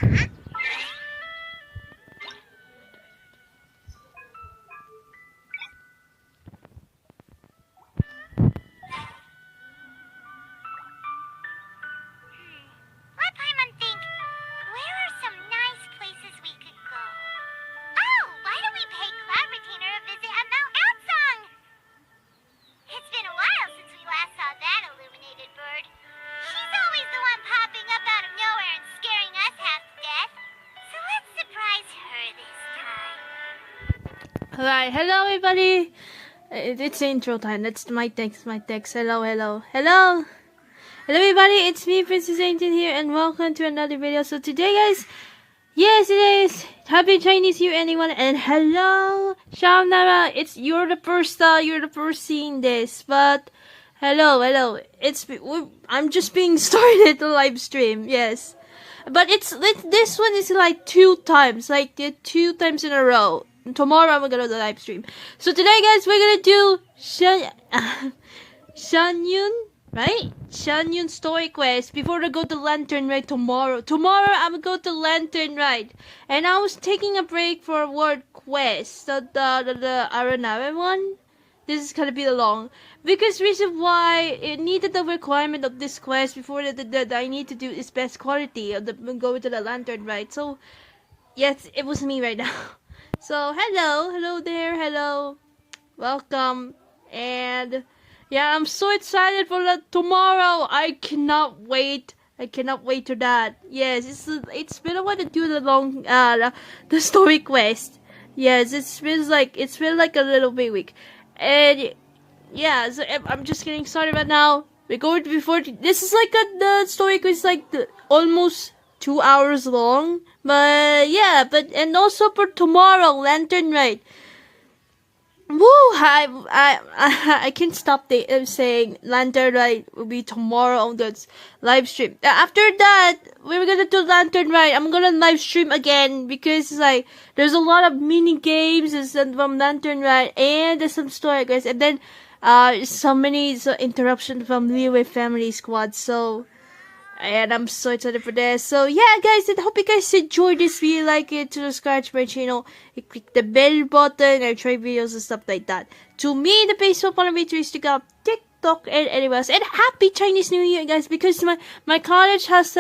Let Paimon think. Where are some nice places we could go? Oh, why don't we pay Cloud Retainer a visit at Mount Outsong? It's been a while since we last saw that illuminated bird. She's always the one popping up out of nowhere and scaring us half to death. So let's surprise her this time. Alright, hello everybody. It's intro time. That's my text. Hello. Hello everybody, it's me, Princess Angel here, and welcome to another video. So today, guys, yes, it is Happy Chinese New Year, anyone, and hello, Xianyun. You're the first seeing this, but hello. I'm just being started the live stream, yes, but this one is like two times in a row. Tomorrow I'm gonna do the live stream. So today, guys, we're gonna do Xianyun, right? Xianyun story quest before I go to Lantern Rite tomorrow. Tomorrow I'm gonna go to Lantern Rite, and I was taking a break for a word quest. The Aranawe one. This is gonna be long because reason why it needed the requirement of this quest before that I need to do is best quality of the go to the Lantern Rite. So yes, it was me right now. So hello there, welcome, and yeah, I'm so excited for that tomorrow. I cannot wait to that. Yes, it's been a while to do the long the story quest. Yes, it's been like a little bit week, and yeah, so I'm just getting started right now. We're going to before this is like the story quest almost 2 hours long, but yeah, and also for tomorrow, Lantern Rite. Woo! I can't stop saying Lantern Rite will be tomorrow on the live stream. After that, we're gonna do Lantern Rite. I'm gonna live stream again because there's a lot of mini games from Lantern Rite and there's some story guys, and then so many interruptions from Leeway Family Squad. And I'm so excited for this. So yeah, guys, I hope you guys enjoyed this video. Like it, to subscribe to my channel, and click the bell button. I try videos and stuff like that. To me, the Facebook follow me to Instagram, TikTok, and anywhere else. And Happy Chinese New Year, guys, because my college has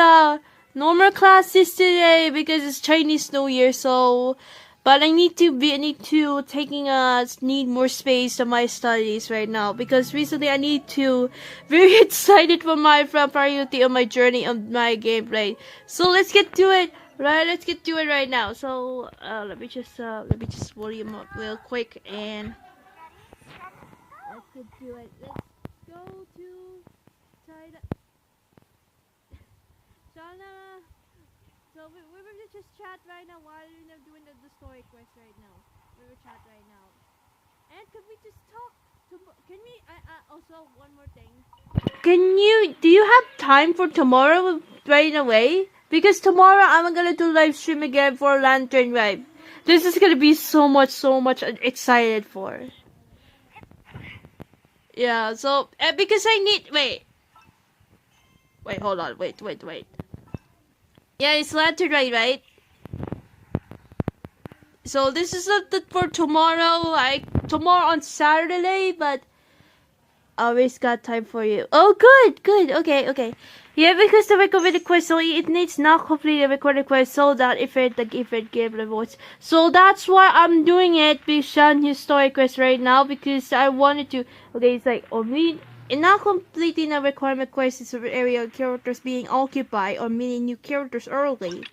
normal classes today because it's Chinese New Year. So, but I need more space on my studies right now because recently I need to very excited for my priority on my journey on my gameplay. So let's get to it, right? Let's get to it right now. So let me just volume up real quick and let's get to it. Let's go to China. So we will just chat right now while we're doing the story quest right now. We will chat right now. And can we just talk? Can we? Also, one more thing. Do you have time for tomorrow right away? Because tomorrow I'm gonna do live stream again for Lantern Rite. This is gonna be so much excited for. Yeah. So because I need wait, hold on, wait. Yeah, it's Lantern Rite, right? So this is not for tomorrow, tomorrow on Saturday, but I always got time for you. Oh, good, okay. Yeah, because the recorded quest, so it needs not complete the recorded quest so that if it give rewards. So that's why I'm doing it, Xianyun story quest right now, because I wanted to. Okay, it's only. In not completing a requirement quest is an area of characters being occupied or meeting new characters early.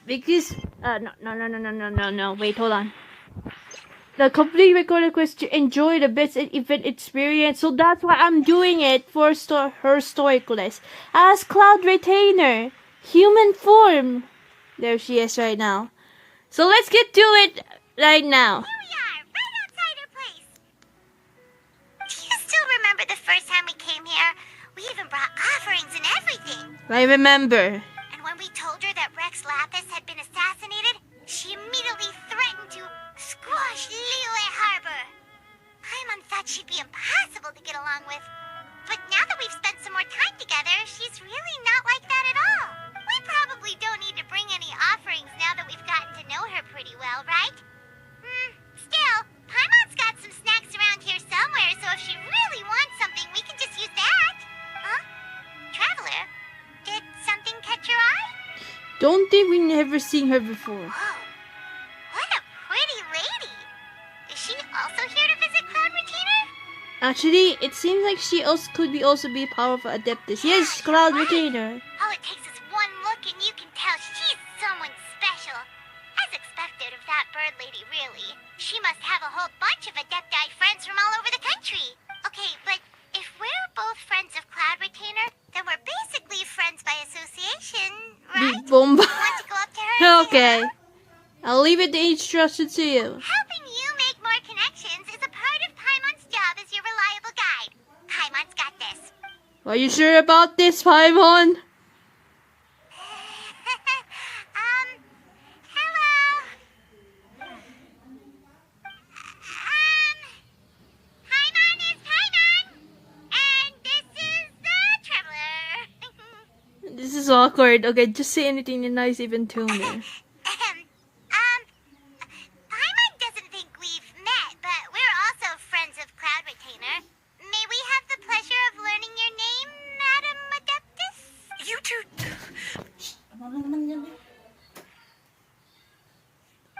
Because no, wait, hold on. The complete recorded quest to enjoy the best event experience, so that's why I'm doing it for her story quest. As Cloud Retainer, human form. There she is right now. So let's get to it right now. Remember the first time we came here? We even brought offerings and everything. I remember. And when we told her that Rex Lapis had been assassinated, she immediately threatened to squash Liyue Harbor. Paimon thought she'd be impossible to get along with. But now that we've spent some more time together, she's really not like that at all. We probably don't need to bring any Don't think we never seen her before. Whoa, what a pretty lady. Is she also here to visit Cloud Retainer? Actually, it seems like she also could be a powerful adeptus. Yes, Cloud Retainer. All it takes is one look and you can tell she's someone special. As expected of that bird lady, really. She must have a whole bunch of Adepti friends from all over the country. Okay, but if we're both friends of Cloud Retainer, then we're basically friends by association, right? Bomba. Want to go up to her and say Okay. hello? I'll leave it the instruction to you. Helping you make more connections is a part of Paimon's job as your reliable guide. Paimon's got this. Are you sure about this, Paimon? Hello. Paimon is Paimon, and this is the Traveler. This is awkward. Okay, just say anything in a nice even tone there. Paimon doesn't think we've met, but we're also friends of Cloud Retainer. May we have the pleasure of learning your name, Madam Adeptus? You two...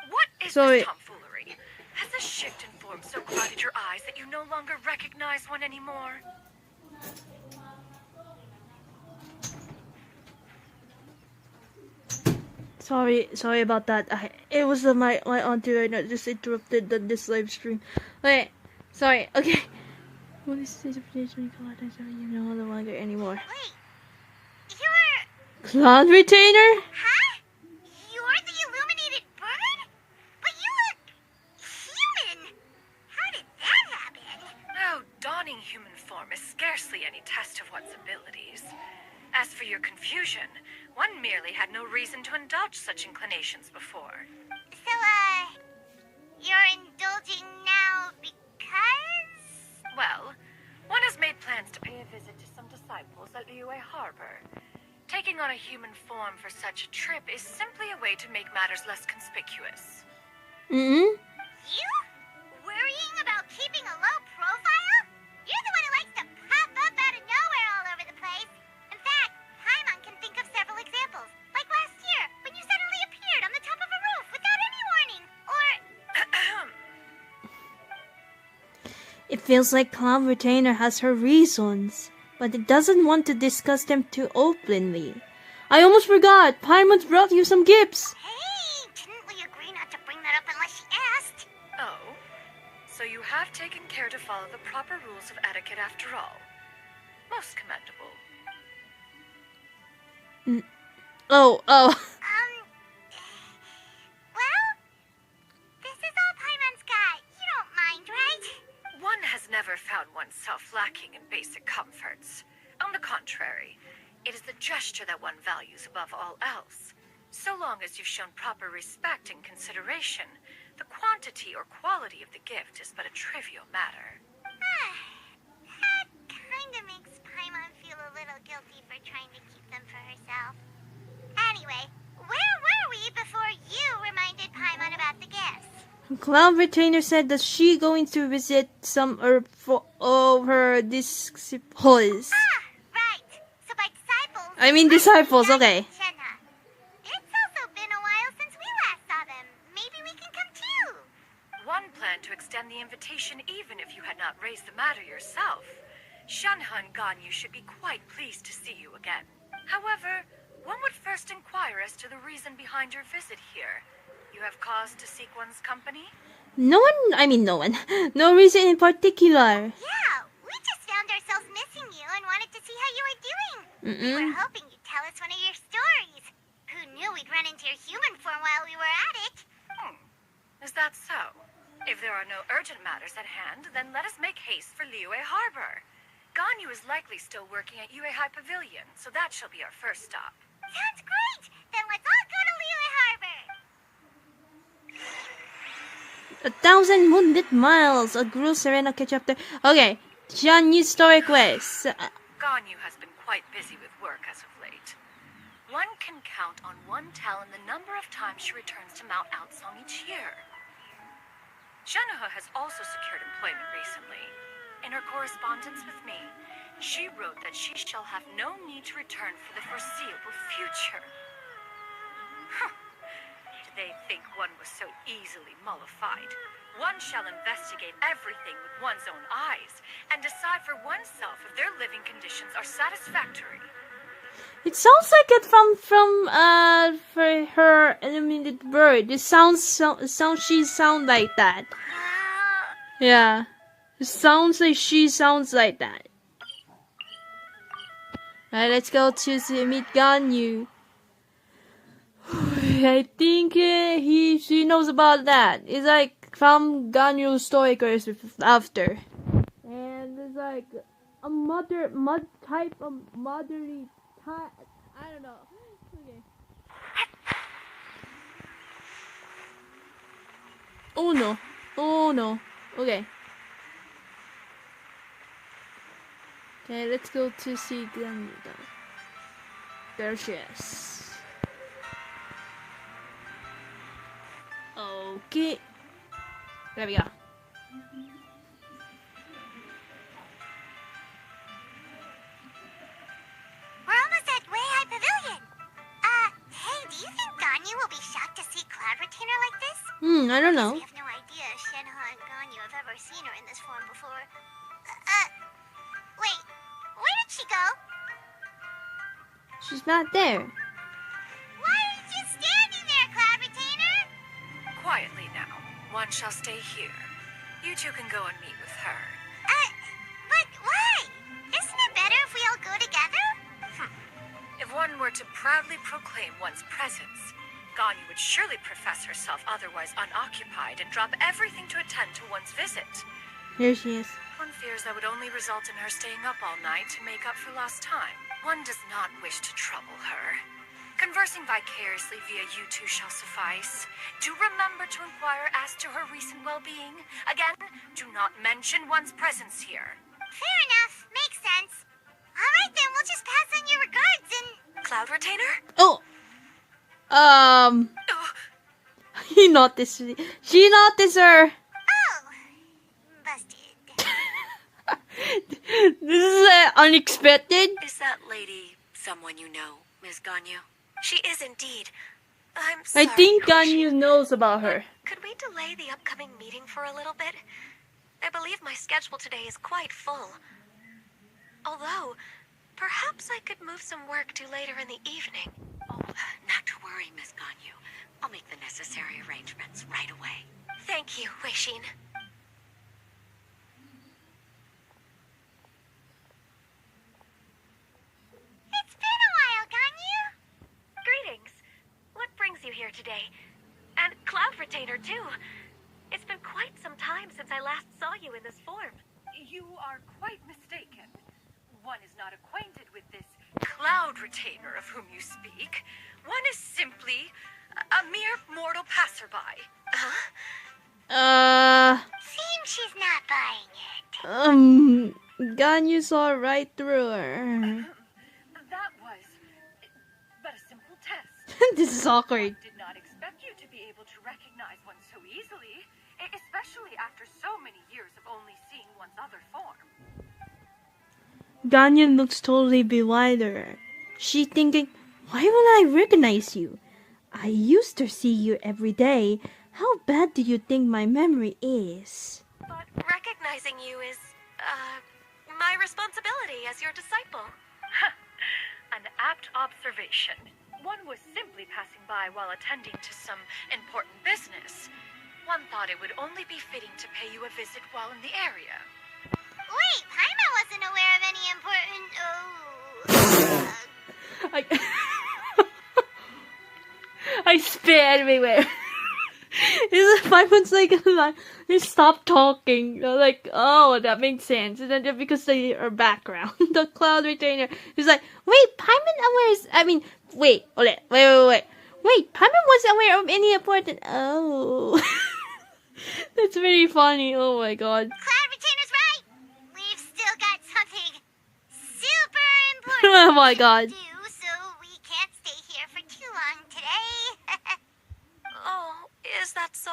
What is Sorry. this tomfoolery? Has the shift in form so clouded your eyes that you no longer recognize one anymore? Sorry about that. It was my auntie right now just interrupted this live stream. Okay, sorry. Okay. What is this interpretation? You no longer anymore. Wait, you're... Cloud Retainer? Huh? You're the illuminated bird? But you look... human. How did that happen? Oh, donning human form is scarcely any test of one's abilities. As for your confusion, one merely had no reason to indulge such inclinations before. So, you're indulging now because... Well, one has made plans to pay a visit to some disciples at Liyue Harbor. Taking on a human form for such a trip is simply a way to make matters less conspicuous. Mm-hmm. You? Worrying about keeping a low profile? You're the one who likes to pop up out of nowhere all over the place. In fact, Paimon can think of several examples. Like last year, when you suddenly appeared on the top of a roof without any warning. Or... It feels like Cloud Retainer has her reasons, but it doesn't want to discuss them too openly. I almost forgot. Paimon's brought you some gifts. Hey, didn't we agree not to bring that up unless she asked? Oh, so you have taken care to follow the proper rules of etiquette after all. Most commendable. Oh. Well, this is all Paimon's got. You don't mind, right? One has never found oneself lacking in basic comforts. On the contrary, it is the gesture that one values above all else. So long as you've shown proper respect and consideration, the quantity or quality of the gift is but a trivial matter. That kinda makes Paimon feel a little guilty for trying to keep them for herself. Anyway, where were we before you reminded Paimon about the gifts? Cloud Retainer said that she going to visit some of her disciples. Right. So by disciples... I mean disciples, okay. Shenhe. It's also been a while since we last saw them. Maybe we can come too. One planned to extend the invitation even if you had not raised the matter yourself. Shenhe and Ganyu should be quite pleased to see you again. However, one would first inquire as to the reason behind your visit here. You have cause to seek one's company? No one. No reason in particular. Yeah, we just found ourselves missing you and wanted to see how you were doing. We were hoping you'd tell us one of your stories. Who knew we'd run into your human form while we were at it? Is that so? If there are no urgent matters at hand, then let us make haste for Liyue Harbor. Ganyu is likely still working at Yuehai Pavilion, so that shall be our first stop. Sounds great! Then let's all go to Liyue Harbor! 1,000 Wounded Miles, a Guru Serena chapter. Okay, Xianyun story quest. Ganyu has been quite busy with work as of late. One can count on one talon the number of times she returns to Mount Outsong each year. Shenhe has also secured employment recently. In her correspondence with me, she wrote that she shall have no need to return for the foreseeable future. they think one was so easily mollified. One shall investigate everything with one's own eyes and decide for oneself if their living conditions are satisfactory. It sounds like it from for her animated bird. It sounds she sound like that. Yeah. It sounds like she sounds like that. Alright, let's go to meet Ganyu. I think she knows about that. It's like from Ganyu's story quest after. And it's like a type of motherly type. I don't know. Okay. Oh no. Oh no. Okay. Okay, let's go to see Ganyu. There she is. Okay. There we go. We're almost at Way High Pavilion. Hey, do you think Ganyu will be shocked to see Cloud Retainer like this? I don't know. We have no idea if Shenhe and Ganyu have ever seen her in this form before. Wait, where did she go? She's not there. Why are you just standing there, Cloud Retainer? Quietly now. One shall stay here. You two can go and meet with her. But why? Isn't it better if we all go together? If one were to proudly proclaim one's presence, Ganyu would surely profess herself otherwise unoccupied and drop everything to attend to one's visit. Here she is. One fears that would only result in her staying up all night to make up for lost time. One does not wish to trouble her. Conversing vicariously via you two shall suffice. Do remember to inquire as to her recent well-being. Again, do not mention one's presence here. Fair enough. Makes sense. All right, then. We'll just pass on your regards and... Cloud Retainer? Oh. He noticed. She noticed her. Oh. Busted. This is unexpected. Is that lady someone you know, Miss Ganyu? She is indeed. I'm I sorry. think Ganyu knows about her. Could we delay the upcoming meeting for a little bit? I believe my schedule today is quite full. Although, perhaps I could move some work to later in the evening. Oh, not to worry, Miss Ganyu. I'll make the necessary arrangements right away. Thank you, Wei-Shin. It's been a while, Ganyu. Greetings. What brings you here today? And Cloud Retainer, too. It's been quite some time since I last saw you in this form. You are quite mistaken. One is not acquainted with this Cloud Retainer of whom you speak. One is simply a mere mortal passerby. Seems she's not buying it. Ganyu saw right through her. That was but a simple test. This is awkward. Did not expect you to be able to recognize one so easily, especially after so many years of only seeing one's other form. Ganyu looks totally bewildered. She thinking, why would I recognize you? I used to see you every day. How bad do you think my memory is? But recognizing you is, my responsibility as your disciple. An apt observation. One was simply passing by while attending to some important business. One thought it would only be fitting to pay you a visit while in the area. Wait, Paima wasn't aware of any important... I spit everywhere. It's 5 months like just stop talking. They're like, oh, that makes sense. And then just because they are background, the Cloud Retainer is like, wait, Paimon aware is. I mean, wait, wait. Wait, Paimon wasn't aware of any important. Oh, that's very funny. Oh my god. Cloud Retainer's right. We've still got something super important Oh my god. to do, so we can't stay here for too long today. Oh, is that so?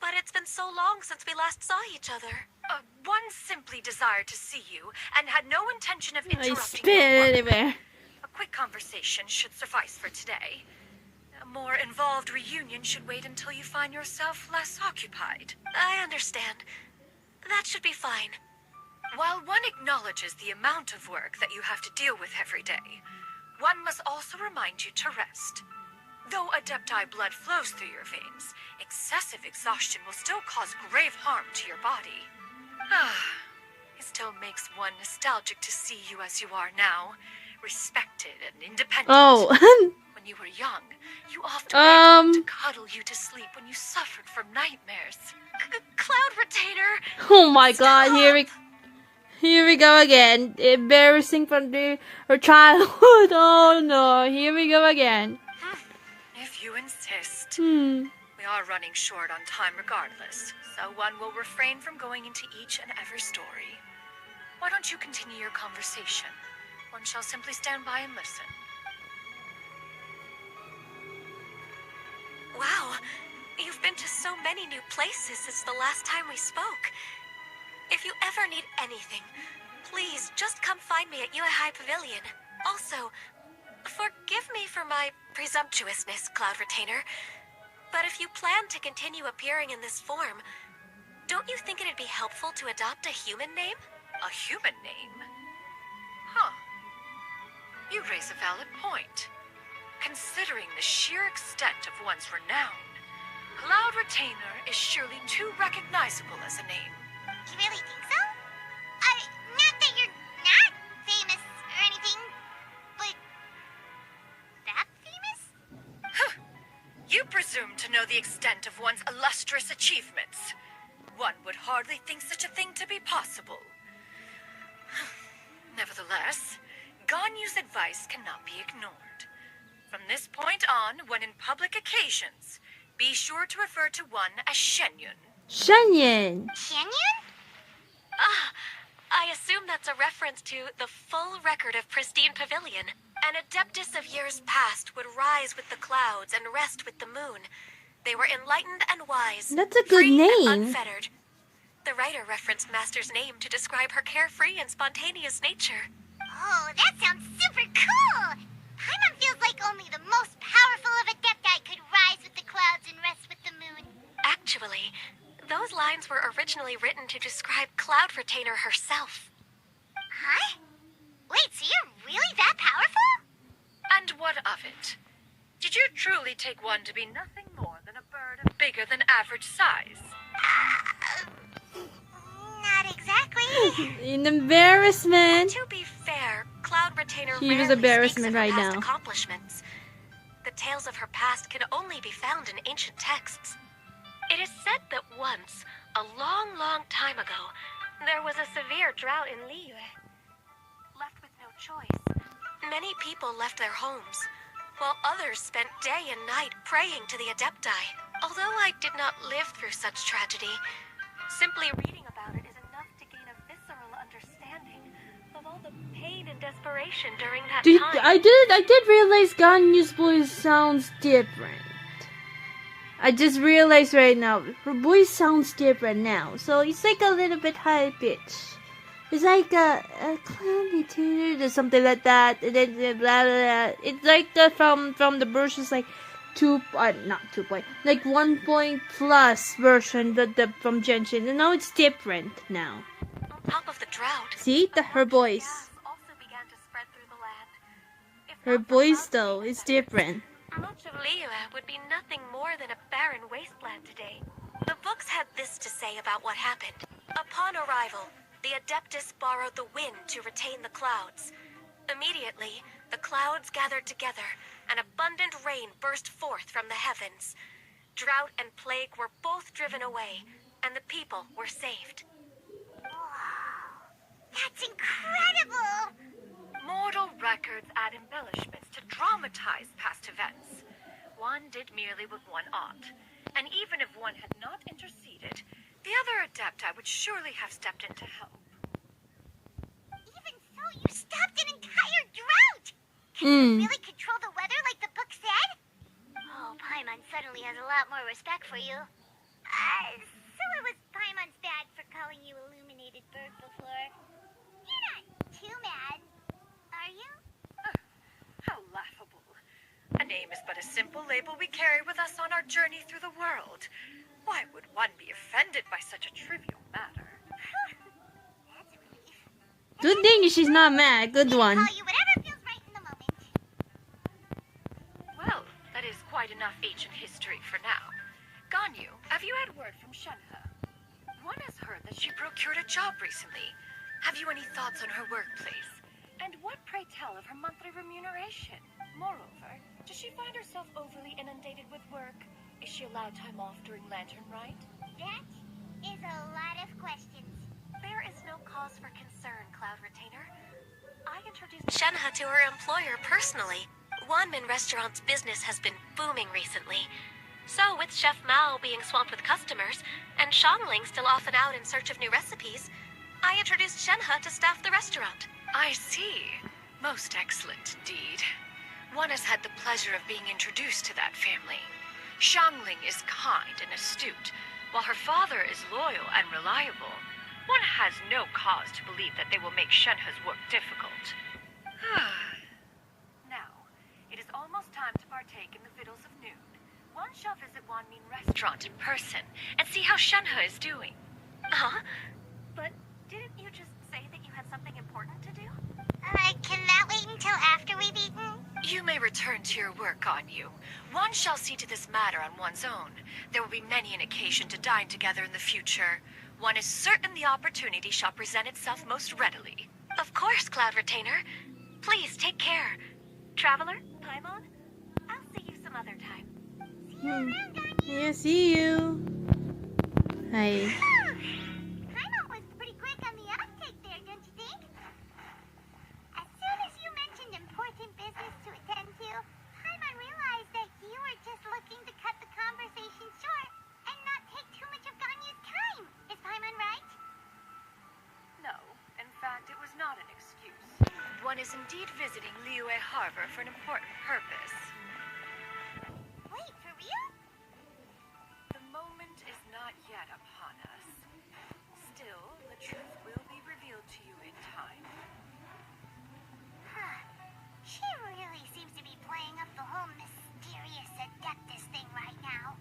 But it's been so long since we last saw each other. One simply desired to see you and had no intention of I interrupting spit your work. everywhere. A quick conversation should suffice for today. more involved reunion should wait until you find yourself less occupied. I understand. That should be fine. While one acknowledges the amount of work that you have to deal with every day, one must also remind you to rest. Though Adepti blood flows through your veins, excessive exhaustion will still cause grave harm to your body. It still makes one nostalgic to see you as you are now, respected and independent. Oh. When you were young, you often wanted to cuddle you to sleep when you suffered from nightmares. Cloud Retainer! Oh my god, here we go again. Embarrassing from her childhood. Oh no, here we go again. If you insist. Hmm. We are running short on time regardless, so one will refrain from going into each and every story. Why don't you continue your conversation? One shall simply stand by and listen. Wow, you've been to so many new places since the last time we spoke. If you ever need anything, please just come find me at High Pavilion. Also, forgive me for my presumptuousness, Cloud Retainer, but if you plan to continue appearing in this form, don't you think it'd be helpful to adopt a human name? A human name? Huh. You raise a valid point. Considering the sheer extent of one's renown, Cloud Retainer is surely too recognizable as a name. You really think so? Not that you're not famous or anything, but that famous? You presume to know the extent of one's illustrious achievements. One would hardly think such a thing to be possible. Nevertheless, Ganyu's advice cannot be ignored. From this point on, when in public occasions, be sure to refer to one as Xianyun. Xianyun. Xianyun? I assume that's a reference to the full record of Pristine Pavilion. An adeptus of years past would rise with the clouds and rest with the moon. They were enlightened and wise. That's a good free name. And unfettered. The writer referenced Master's name to describe her carefree and spontaneous nature. Oh, that sounds super cool! Paimon feels like only the most powerful of Adepti could rise with the clouds and rest with the moon. Actually, those lines were originally written to describe Cloud Retainer herself. Huh? Wait, so you're really that powerful? And what of it? Did you truly take one to be nothing more than a bird of bigger than average size? Not exactly. In embarrassment. To be fair, Cloud Retainer She was rarely embarrassment speaks of her right past now. accomplishments. The tales of her past can only be found in ancient texts. It is said that once, a long, long time ago, there was a severe drought in Liyue. Left with no choice, many people left their homes, while others spent day and night praying to the Adepti. Although I did not live through such tragedy, simply reading about it is enough to gain a visceral understanding of all the pain and desperation during that time. I did realize Ganyu's voice sounds different. I just realized right now, her voice sounds different now. So it's like a little bit high pitch. It's like a cloudy tutor or something like that. And then blah, blah, blah. It's like the from the versions like not 2 point, like 1 point plus version the from Genshin. And now it's different now. On top of the drought, See her voice. gas also began to spread through the land. If Her not for voice Cloud though Retainer, is different. much of Liyue would be nothing more than a barren wasteland today. The books had this to say about what happened. Upon arrival, the Adeptus borrowed the wind to retain the clouds. Immediately, the clouds gathered together, and abundant rain burst forth from the heavens. Drought and plague were both driven away, and the people were saved. That's incredible! Mortal records add embellishments to dramatize past events. One did merely what one ought, and even if one had not interceded, the other Adepti would surely have stepped in to help. Even so, you stopped an entire drought! Can you really control the weather like the book said? Oh, Paimon suddenly has a lot more respect for you. So it was Paimon's bad for calling you Illuminated Bird before. You're not too mad, are you? How laughable. A name is but a a simple label we carry with us on our journey through the world. Why would one be offended by such a trivial matter? That's a relief. Good thing she's not mad. Good one. Call you whatever feels right in the moment. Well, that is quite enough ancient history for now. Ganyu, have you had word from Shenhe? One has heard that she procured a job recently. Have you any thoughts on her workplace? And what, pray tell, of her monthly remuneration? Moreover, does she find herself overly inundated with work? Is she allowed time off during Lantern Rite? That is a lot of questions. There is no cause for concern, Cloud Retainer. I introduced Shenhe to her employer personally. Wanmin Restaurant's business has been booming recently. So, with Chef Mao being swamped with customers, and Shangling still off and out in search of new recipes, I introduced Shenhe to staff the restaurant. I see. Most excellent indeed. One has had the pleasure of being introduced to that family. Shangling is kind and astute, while her father is loyal and reliable. One has no cause to believe that they will make Shenhe's work difficult. Now, it is almost time to partake in the victuals of noon. One shall visit Wanmin Restaurant in person and see how Shenhe is doing. Huh? But didn't you just say that you had something important to do? Can that wait until after we've eaten? You may return to your work, Ganyu. One shall see to this matter on one's own. There will be many an occasion to dine together in the future. One is certain the opportunity shall present itself most readily. Of course, Cloud Retainer. Please take care. Traveler, Paimon, I'll see you some other time. Yeah, see you. Hi. Paimon was pretty quick on the uptake there, don't you think? As soon as you mentioned important business to attend to, Paimon realized that you were just looking to cut the conversation short and not take too much of Ganyu's time. Is Paimon right? No, in fact, it was not an excuse. One is indeed visiting Liyue Harbor for an important purpose. Wait, for real? The moment is not yet upon us. Still, the truth will be revealed to you in time. She really seems to be playing up the whole mysterious Adeptus thing right now.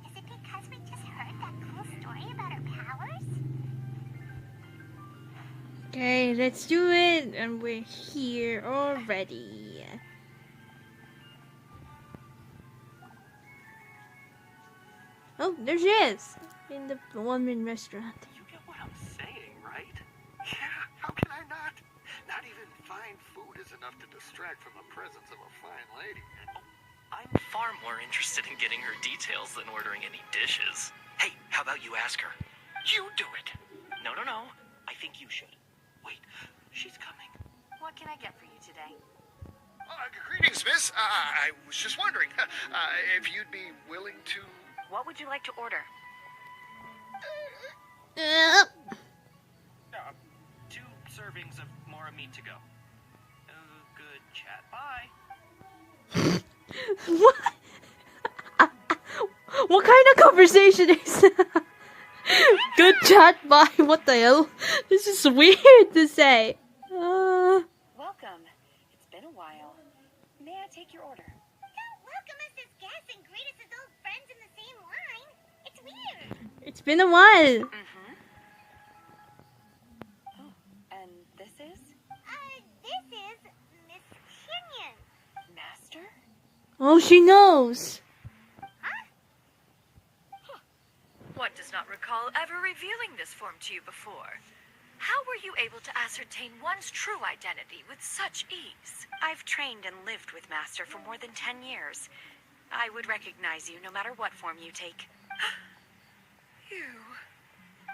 Is it because we just heard that cool story about her powers? Okay, let's do it. And we're here already. Oh, there she is. In the Wanmin Restaurant. You get what I'm saying, right? Yeah, how can I not? Not even fine food is enough to distract from the presence of a fine lady. Oh, I'm far more interested in getting her details than ordering any dishes. Hey, how about you ask her? You do it! No. I think you should. Wait, she's coming. What can I get for you today? Greetings, miss. I was just wondering if you'd be willing to... What would you like to order? 2 servings of Mora meat to go. Good chat. Bye. What? What kind of conversation is that? Good chat, bye. What the hell? This is weird to say. Welcome. It's been a while. May I take your order? Don't welcome us as guests and greet us as old friends in the same line. It's weird. It's been a while. Oh, and this is? This is Miss Xianyun. Master? Oh, she knows. One does not recall ever revealing this form to you before. How were you able to ascertain one's true identity with such ease? I've trained and lived with Master for more than 10 years. I would recognize you no matter what form you take. You?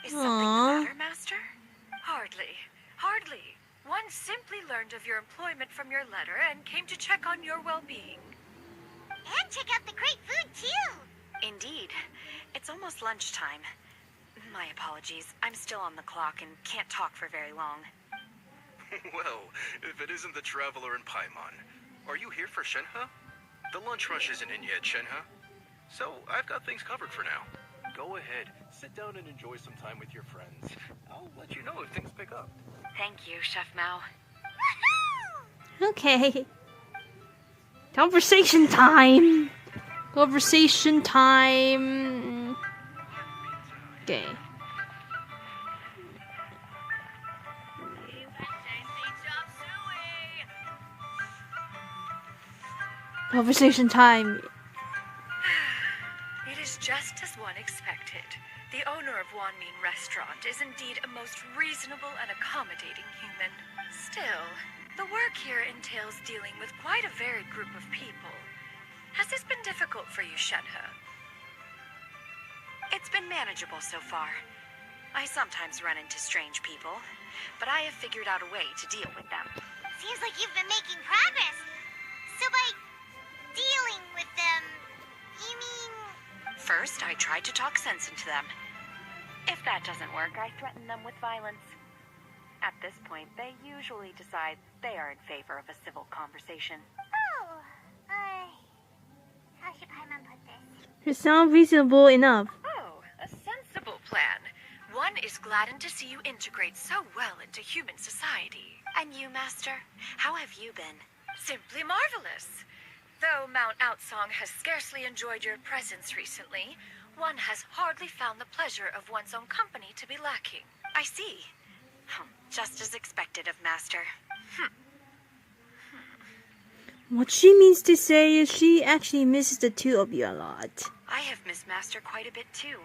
Is something Aww. the matter, Master? Hardly. One simply learned of your employment from your letter and came to check on your well-being. And check out the great food, too. Indeed. It's almost lunchtime. My apologies. I'm still on the clock and can't talk for very long. Well, if it isn't the Traveler and Paimon, are you here for Shenhe? The lunch rush isn't in yet, Shenhe. So, I've got things covered for now. Go ahead, sit down and enjoy some time with your friends. I'll let you know if things pick up. Thank you, Chef Mao. Woohoo! Okay. Conversation time. Conversation time. Okay. Conversation time. It is just as one expected. The owner of Wanmin Restaurant is indeed a most reasonable and accommodating human. Still, the work here entails dealing with quite a varied group of people. Has this been difficult for you, Shenhe? It's been manageable so far. I sometimes run into strange people, but I have figured out a way to deal with them. Seems like you've been making progress. So by dealing with them, you mean... First, I try to talk sense into them. If that doesn't work, I threaten them with violence. At this point, they usually decide they are in favor of a civil conversation. Oh, how should Paimon put this? You sound reasonable enough. Oh, a sensible plan. One is gladdened to see you integrate so well into human society. And you, Master? How have you been? Simply marvelous. Though Mount Outsong has scarcely enjoyed your presence recently, one has hardly found the pleasure of one's own company to be lacking. I see. Just as expected of Master. What she means to say is she actually misses the two of you a lot. I have missed Master quite a bit too.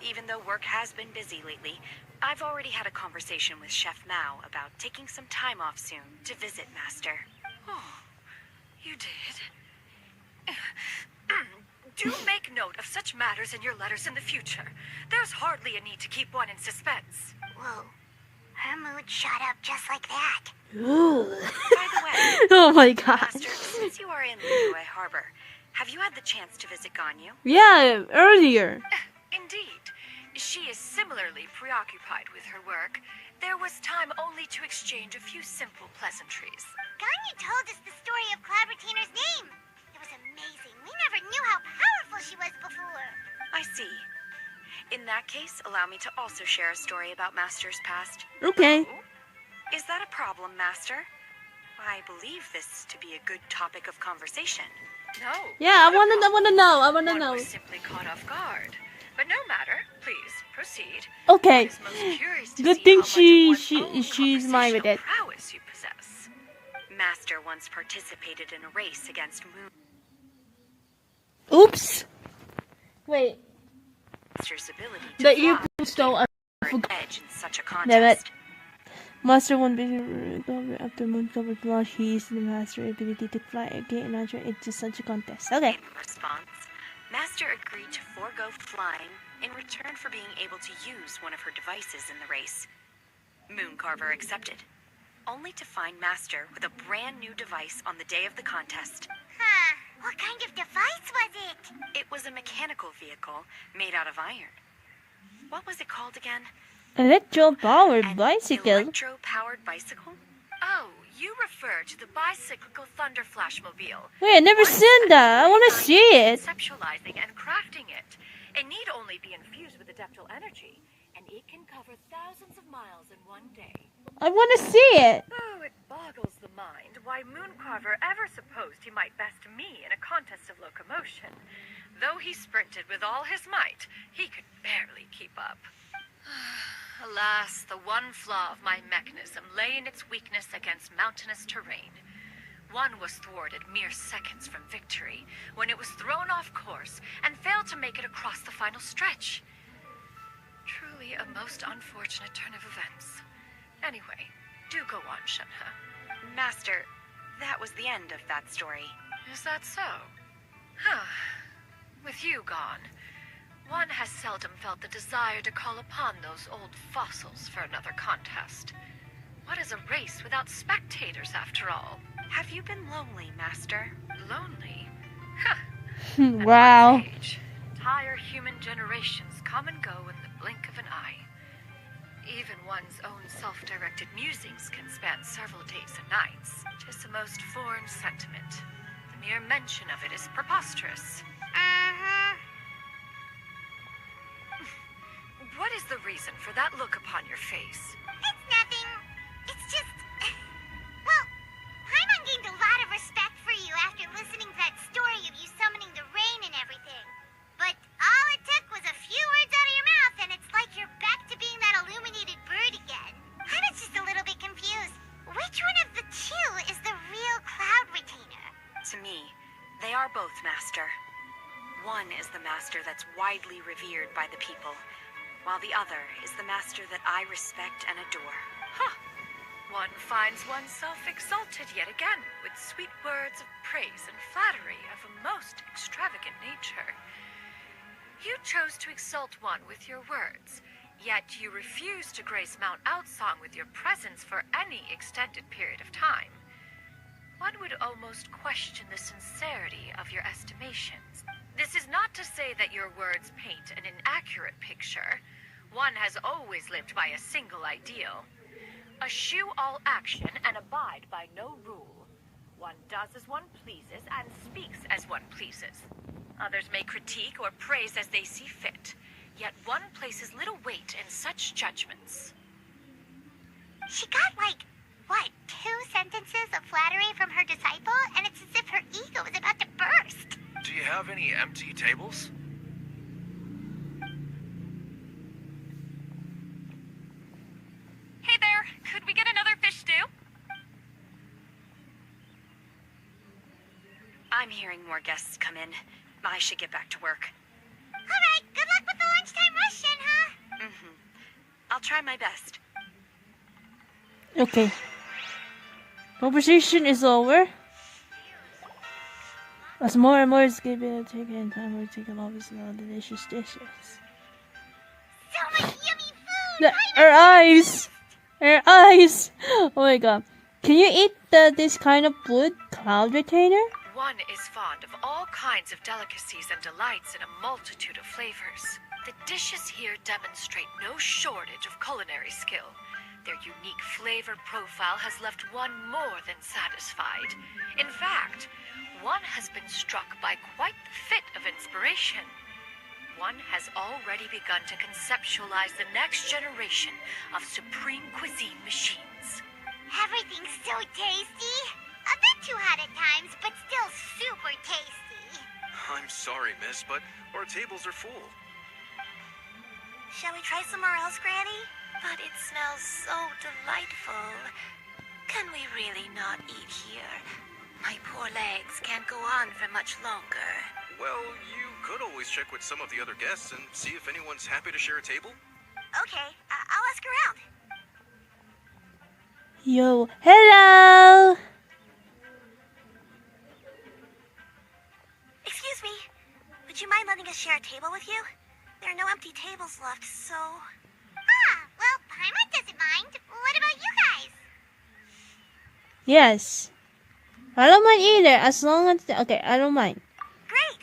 Even though work has been busy lately, I've already had a conversation with Chef Mao about taking some time off soon to visit Master. Oh, you did? Do make note of such matters in your letters in the future. There's hardly a need to keep one in suspense. Whoa. Her mood shot up just like that. Ooh. By the way, Oh my god. Master, since you are in Liyue Harbor, have you had the chance to visit Ganyu? Yeah, earlier. Indeed. She is similarly preoccupied with her work. There was time only to exchange a few simple pleasantries. Ganyu told us the story of Clabbertiner's name. It was amazing. We never knew how powerful she was before. I see. In that case, allow me to also share a story about Master's past. Okay. Is that a problem, Master? I believe this to be a good topic of conversation. No. Yeah, I not a wanna problem. know. I wanna One know. was simply caught off guard. But no matter. Please, proceed. Okay. One is most curious to Good see thing how much of one's own she's mine with it. conversational prowess you possess. Master once participated in a race against Moon. Oops. Wait. Master's ability to The fly earphone stole a for an edge in such a Damn it. contest. Master won recover after moon covered launch. He used the master ability to fly again and enter into such a contest. Okay. In response, Master agreed to forego flying in return for being able to use one of her devices in the race. Mooncarver accepted, only to find Master with a brand new device on the day of the contest. Huh. What kind of device was it? It was a mechanical vehicle made out of iron. What was it called again? Electro-powered An bicycle. electro-powered bicycle? Oh, you refer to the bicyclical Thunder Flashmobile. Wait, I never seen that. I wanna see it. Conceptualizing and crafting it. It need only be infused with adeptal energy, and it can cover thousands of miles in one day. I wanna see it. Oh, it boggles the mind why Mooncarver ever supposed he might best me in a contest of locomotion. Though he sprinted with all his might, he could barely keep up. Alas, the one flaw of my mechanism lay in its weakness against mountainous terrain. One was thwarted mere seconds from victory, when it was thrown off course and failed to make it across the final stretch. Truly a most unfortunate turn of events. Anyway, do go on, Shenhe. Master, that was the end of that story. Is that so? Huh. With you gone, one has seldom felt the desire to call upon those old fossils for another contest. What is a race without spectators, after all? Have you been lonely, Master? Lonely? Huh. Wow. At my age, entire human generations come and go in the blink of an eye. Even one's own self-directed musings can span several days and nights. 'Tis a most foreign sentiment. The mere mention of it is preposterous. What is the reason for that look upon your face? It's nothing. It's just... Well, Paimon gained a lot of respect for you after both, Master. One is the master that's widely revered by the people, while the other is the master that I respect and adore. Huh. One finds oneself exalted yet again with sweet words of praise and flattery of a most extravagant nature. You chose to exalt one with your words, yet you refuse to grace Mount Outsong with your presence for any extended period of time. One would almost question the sincerity of your estimations. This is not to say that your words paint an inaccurate picture. One has always lived by a single ideal. Eschew all action and abide by no rule. One does as one pleases and speaks as one pleases. Others may critique or praise as they see fit, yet one places little weight in such judgments. She got like, what, 2 sentences of flattery from her disciple, and it's as if her ego was about to burst. Do you have any empty tables? Hey there, could we get another fish stew? I'm hearing more guests come in. I should get back to work. Alright, good luck with the lunchtime rush, Shenhe. I'll try my best. Okay. Conversation is over. As more and more is given, taking time we're taking obviously all delicious dishes. So much yummy food! Her eyes! Her eyes! Oh my god. Can you eat this kind of food? Cloud retainer? One is fond of all kinds of delicacies and delights in a multitude of flavors. The dishes here demonstrate no shortage of culinary skill. Their unique flavor profile has left one more than satisfied. In fact, one has been struck by quite the fit of inspiration. One has already begun to conceptualize the next generation of supreme cuisine machines. Everything's so tasty. A bit too hot at times, but still super tasty. I'm sorry, miss, but our tables are full. Shall we try somewhere else, Granny? But it smells so delightful. Can we really not eat here? My poor legs can't go on for much longer. Well, you could always check with some of the other guests and see if anyone's happy to share a table. Okay, I'll ask around. Yo, hello! Excuse me, would you mind letting us share a table with you? There are no empty tables left, so... well, Paimon doesn't mind. What about you guys? Yes. I don't mind either, as long as... Okay, I don't mind. Great!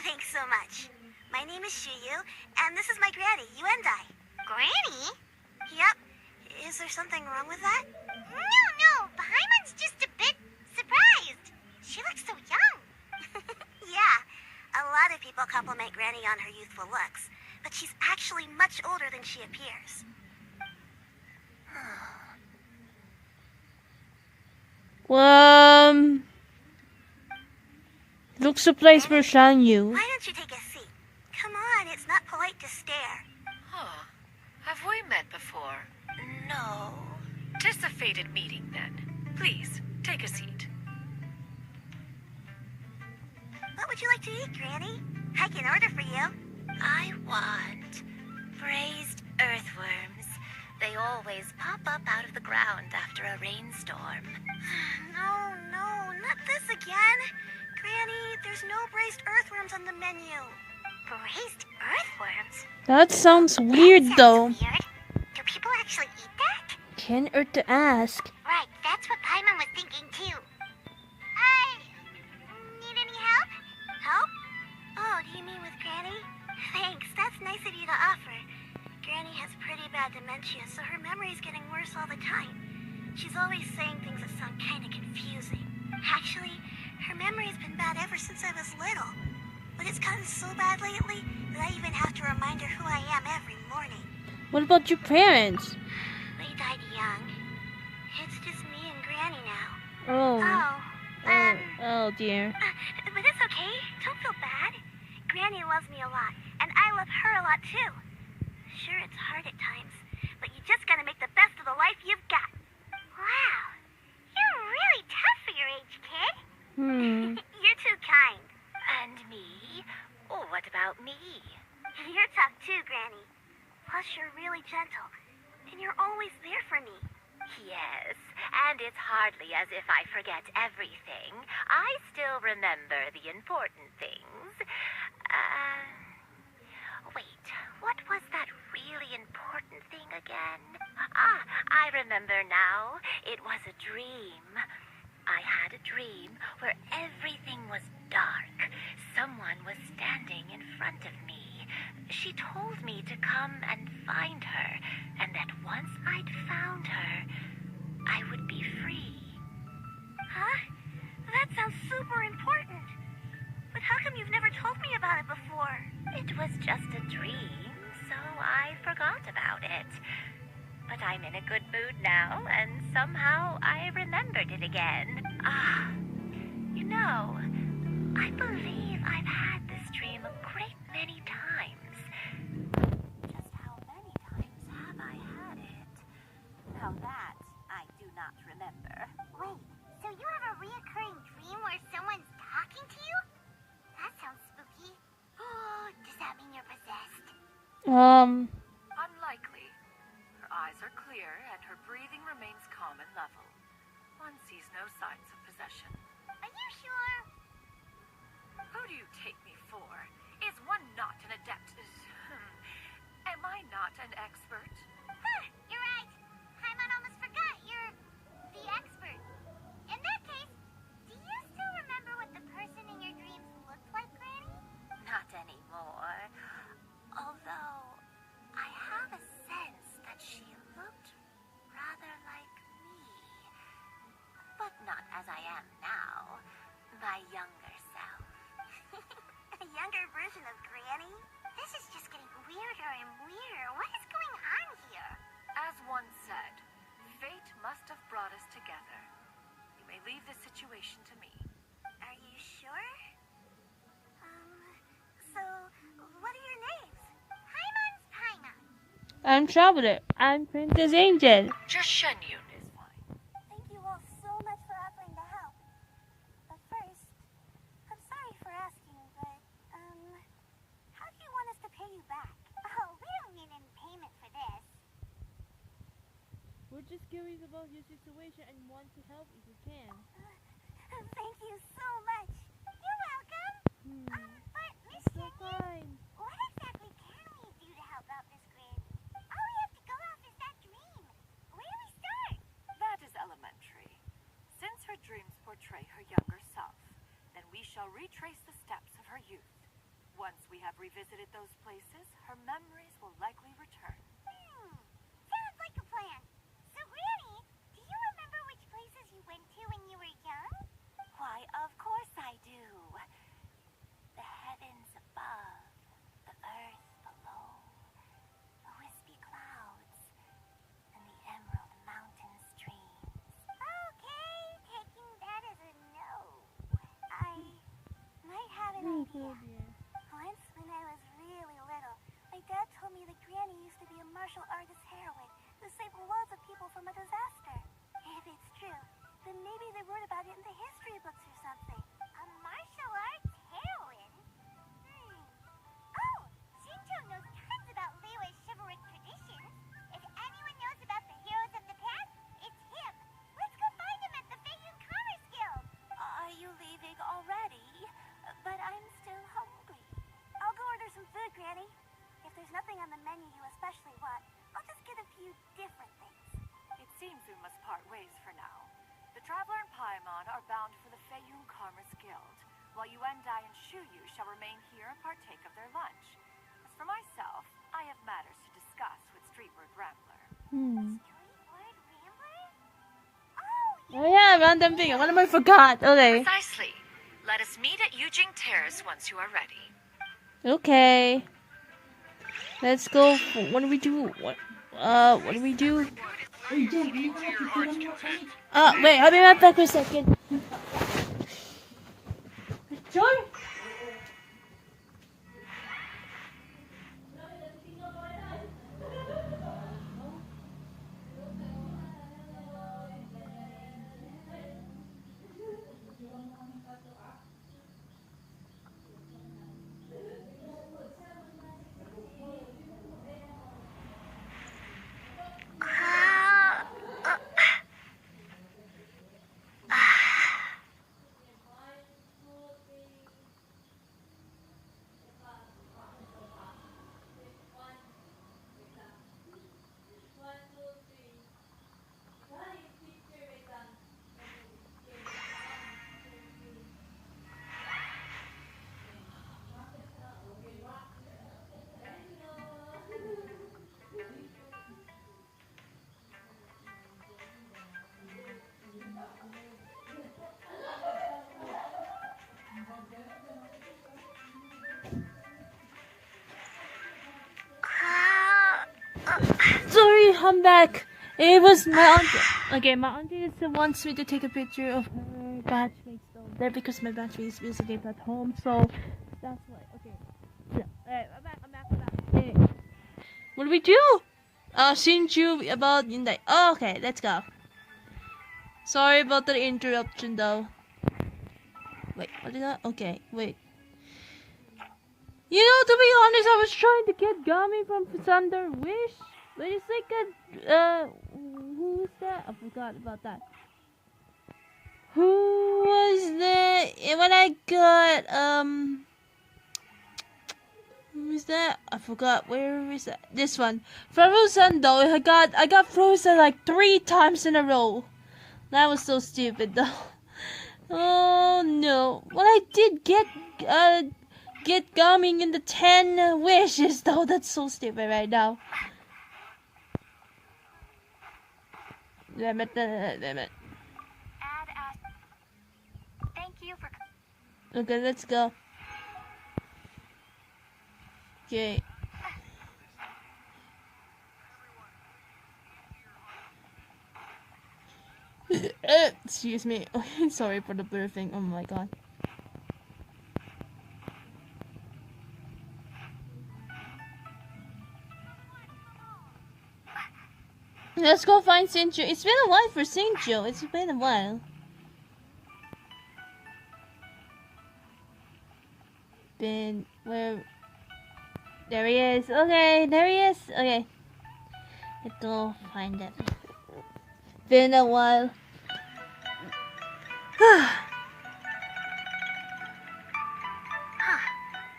Thanks so much. My name is Xianyun, and this is my granny, Yuendai. Granny? Yep. Is there something wrong with that? No. Paimon's just a bit surprised. She looks so young. Yeah. A lot of people compliment Granny on her youthful looks, but she's actually much older than she appears. Looks a place for Xianyun. Why don't you take a seat? Come on, it's not polite to stare. Huh. Have we met before? No. 'Tis a fated meeting, then. Please, take a seat. What would you like to eat, Granny? I can order for you. I want braised earthworms. They always pop up out of the ground after a rainstorm. No, not this again. Granny, there's no braised earthworms on the menu. Braised earthworms? That sounds weird though. Weird. Do people actually eat that? Can't hurt to ask. Right, that's what Paimon was thinking too. Need any help? Help? Oh, do you mean with Granny? Thanks, that's nice of you to offer. Granny has pretty bad dementia, so her memory's getting worse all the time. She's always saying things that sound kind of confusing. Actually, her memory's been bad ever since I was little. But it's gotten so bad lately that I even have to remind her who I am every morning. What about your parents? They died young. It's just me and Granny now. Oh dear. But it's okay. Don't feel bad. Granny loves me a lot, and I love her a lot too. Sure, it's hard at times, but you just gotta make the best of the life you've got. Wow, you're really tough for your age, kid. You're too kind. Plus, you're really gentle, and you're always there for me. Yes, and it's hardly as if I forget everything. I still remember the important things. Wait, what was that really important thing again? Ah, I remember now. It was a dream. I had a dream where everything was dark. Someone was standing in front of me. She told me to come and find her, and that once I'd found her, I would be free. Huh? That sounds super important. But how come you've never told me about it before? It was just a dream, so I forgot about it. But I'm in a good mood now, and somehow I remembered it again. Ah, you know, I believe I've had this dream a great many times. Just how many times have I had it? Now that I do not remember. Wait, so you have a reoccurring dream where someone's talking to you? That sounds spooky. Does that mean you're possessed? Unlikely. Her eyes are clear and her breathing remains calm and level. One sees no signs of possession. Are you sure? Who do you take me for? Is one not an adept? Am I not an expert? Huh, you're right. Paimon almost forgot you're the expert. In that case, do you still remember what the person in your dreams looked like, Granny? Not anymore. Although, I have a sense that she looked rather like me. But not as I am now. My younger self. A younger version of Granny? This is just getting weirder and weirder. What is going on here? As one said, fate must have brought us together. You may leave the situation to me. Are you sure? So, what are your names? Paimon's Paimon. I'm Traveler. I'm Princess Angel. Just Xianyun is fine. Thank you all so much for offering to help. But first, I'm sorry for asking, but, how do you want us to pay you back? Oh, we don't need any payment for this. We're just curious about your situation and want to help if we can. Thank you so much. You're welcome. But, Miss So Xianyun, fine. what exactly can we do to help out Miss Granny? All we have to go off is that dream. Where do we start? That is elementary. Since her dreams portray her younger self, then we shall retrace the steps of her youth. Once we have revisited those places, her memories will likely return. Sounds like a plan. So, Granny, do you remember which places you went to when you were young? Why, of course I do. The heavens above, the earth below, the wispy clouds, and the emerald mountain streams. Okay, taking that as a no. I might have an idea. Once, when I was really little, my dad told me that Granny used to be a martial artist heroine who saved loads of people from a disaster. If it's true, then maybe they wrote about it in the history books or something. A martial arts heroine? Oh, Shinto knows tons about Liyue's chivalric traditions. If anyone knows about the heroes of the past, it's him. Let's go find him at the Feiyun Commerce Guild. Are you leaving already? But I'm still hungry. I'll go order some food, Granny. If there's nothing on the menu you especially want, I'll just get a few different things. It seems we must part ways for now. The Traveler and Paimon are bound for the Feiyun Commerce Guild, while Yuendai and Shuyu shall remain here and partake of their lunch. As for myself, I have matters to discuss with Streetward Rambler. Streetward Rambler? Oh, Oh yeah, random thing. What am I forgot? Okay. Precisely. Let us meet at Yujing Terrace once you are ready. Okay. Let's go. What do we do? What do we do? Wait, I'll be right back for a second. Sure. I'm back. It was my auntie. Okay, my auntie wants me to take a picture of her batchmates though. There because my batchmate is visiting at home, so that's why. Okay. Yeah. Alright, I'm back. Hey. What do we do? Since you about Hyundai. Oh, okay, let's go. Sorry about the interruption though. Wait, what did I? Okay, wait. You know, to be honest, I was trying to get Gami from Thunder Wish, but it's like a who was that? I forgot about that. Who was the when I got who was that? I forgot. Where is that? This one. Frozen though. I got frozen like 3 times in a row. That was so stupid though. Oh no. Well, I did get Gummy in the 10 wishes though. That's so stupid right now. Damn it. Thank you for. Okay, let's go. Okay. Excuse me. Sorry for the burping. Oh my god. Let's go find Sinjo. It's been a while for Sinjo. It's been a while. Been where? There he is. Okay, there he is. Okay. Let's go find him. Been a while.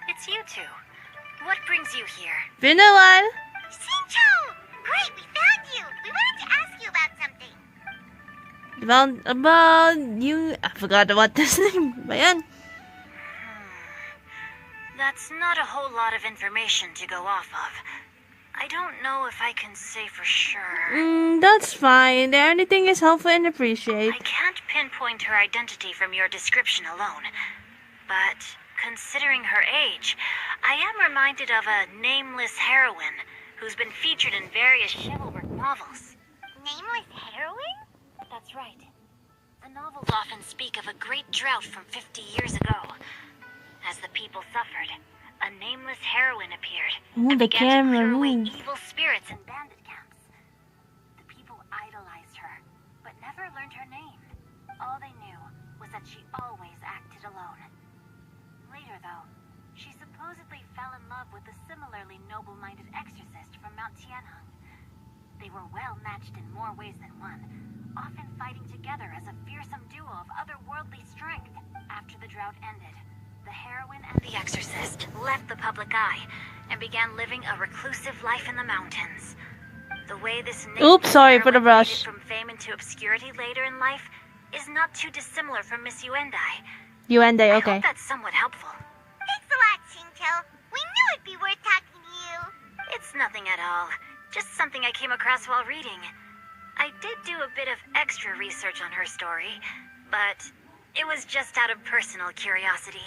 It's you two. What brings you here? Been a while. Shincho! Great, we found you! We wanted to ask you about something. About you. I forgot about this name. Bayan. That's not a whole lot of information to go off of. I don't know if I can say for sure. That's fine. Anything is helpful and appreciated. I can't pinpoint her identity from your description alone. But considering her age, I am reminded of a nameless heroine who's been featured in various chivalric novels. Nameless heroine? That's right. The novels often speak of a great drought from 50 years ago. As the people suffered, a nameless heroine appeared and began to clear away evil spirits in bandit camps. The people idolized her, but never learned her name. All they knew was that she always acted alone. Later, though, she supposedly fell in love with a similarly noble-minded exorcist from Mount Tianheng. They were well matched in more ways than one, often fighting together as a fearsome duo of otherworldly strength. After the drought ended, the heroine and the exorcist left the public eye and began living a reclusive life in the mountains. The way this Sorry for the rush. From fame into obscurity later in life is not too dissimilar from Miss Yuendai. Yuendai, I okay. hope that's somewhat helpful. Thanks a lot, Shincho. We knew it'd be worth talking to you. It's nothing at all. Just something I came across while reading. I did do a bit of extra research on her story, but it was just out of personal curiosity.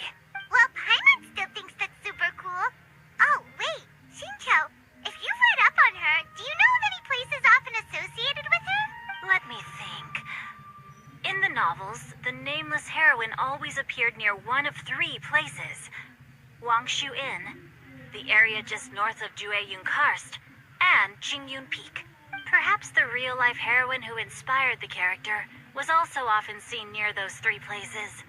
Well, Paimon still thinks that's super cool. Oh, wait, Shincho, if you've read up on her, do you know of any places often associated with her? Let me think. In the novels, the nameless heroine always appeared near one of 3 places. Wangshu Inn, the area just north of Jueyun Karst, and Qingyun Peak. Perhaps the real-life heroine who inspired the character was also often seen near those 3 places.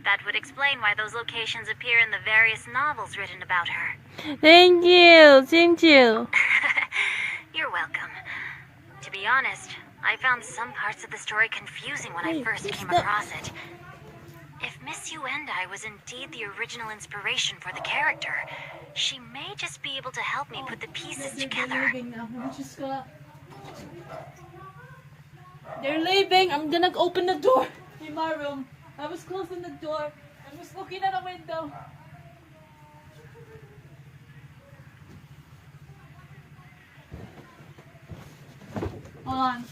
That would explain why those locations appear in the various novels written about her. Thank you. Thank you. You're welcome. To be honest, I found some parts of the story confusing when I first came across it. If Miss Yuendai was indeed the original inspiration for the character, she may just be able to help me put the pieces together. They're leaving. I'm gonna open the door in my room. I was closing the door. I was looking at a window. Hold on.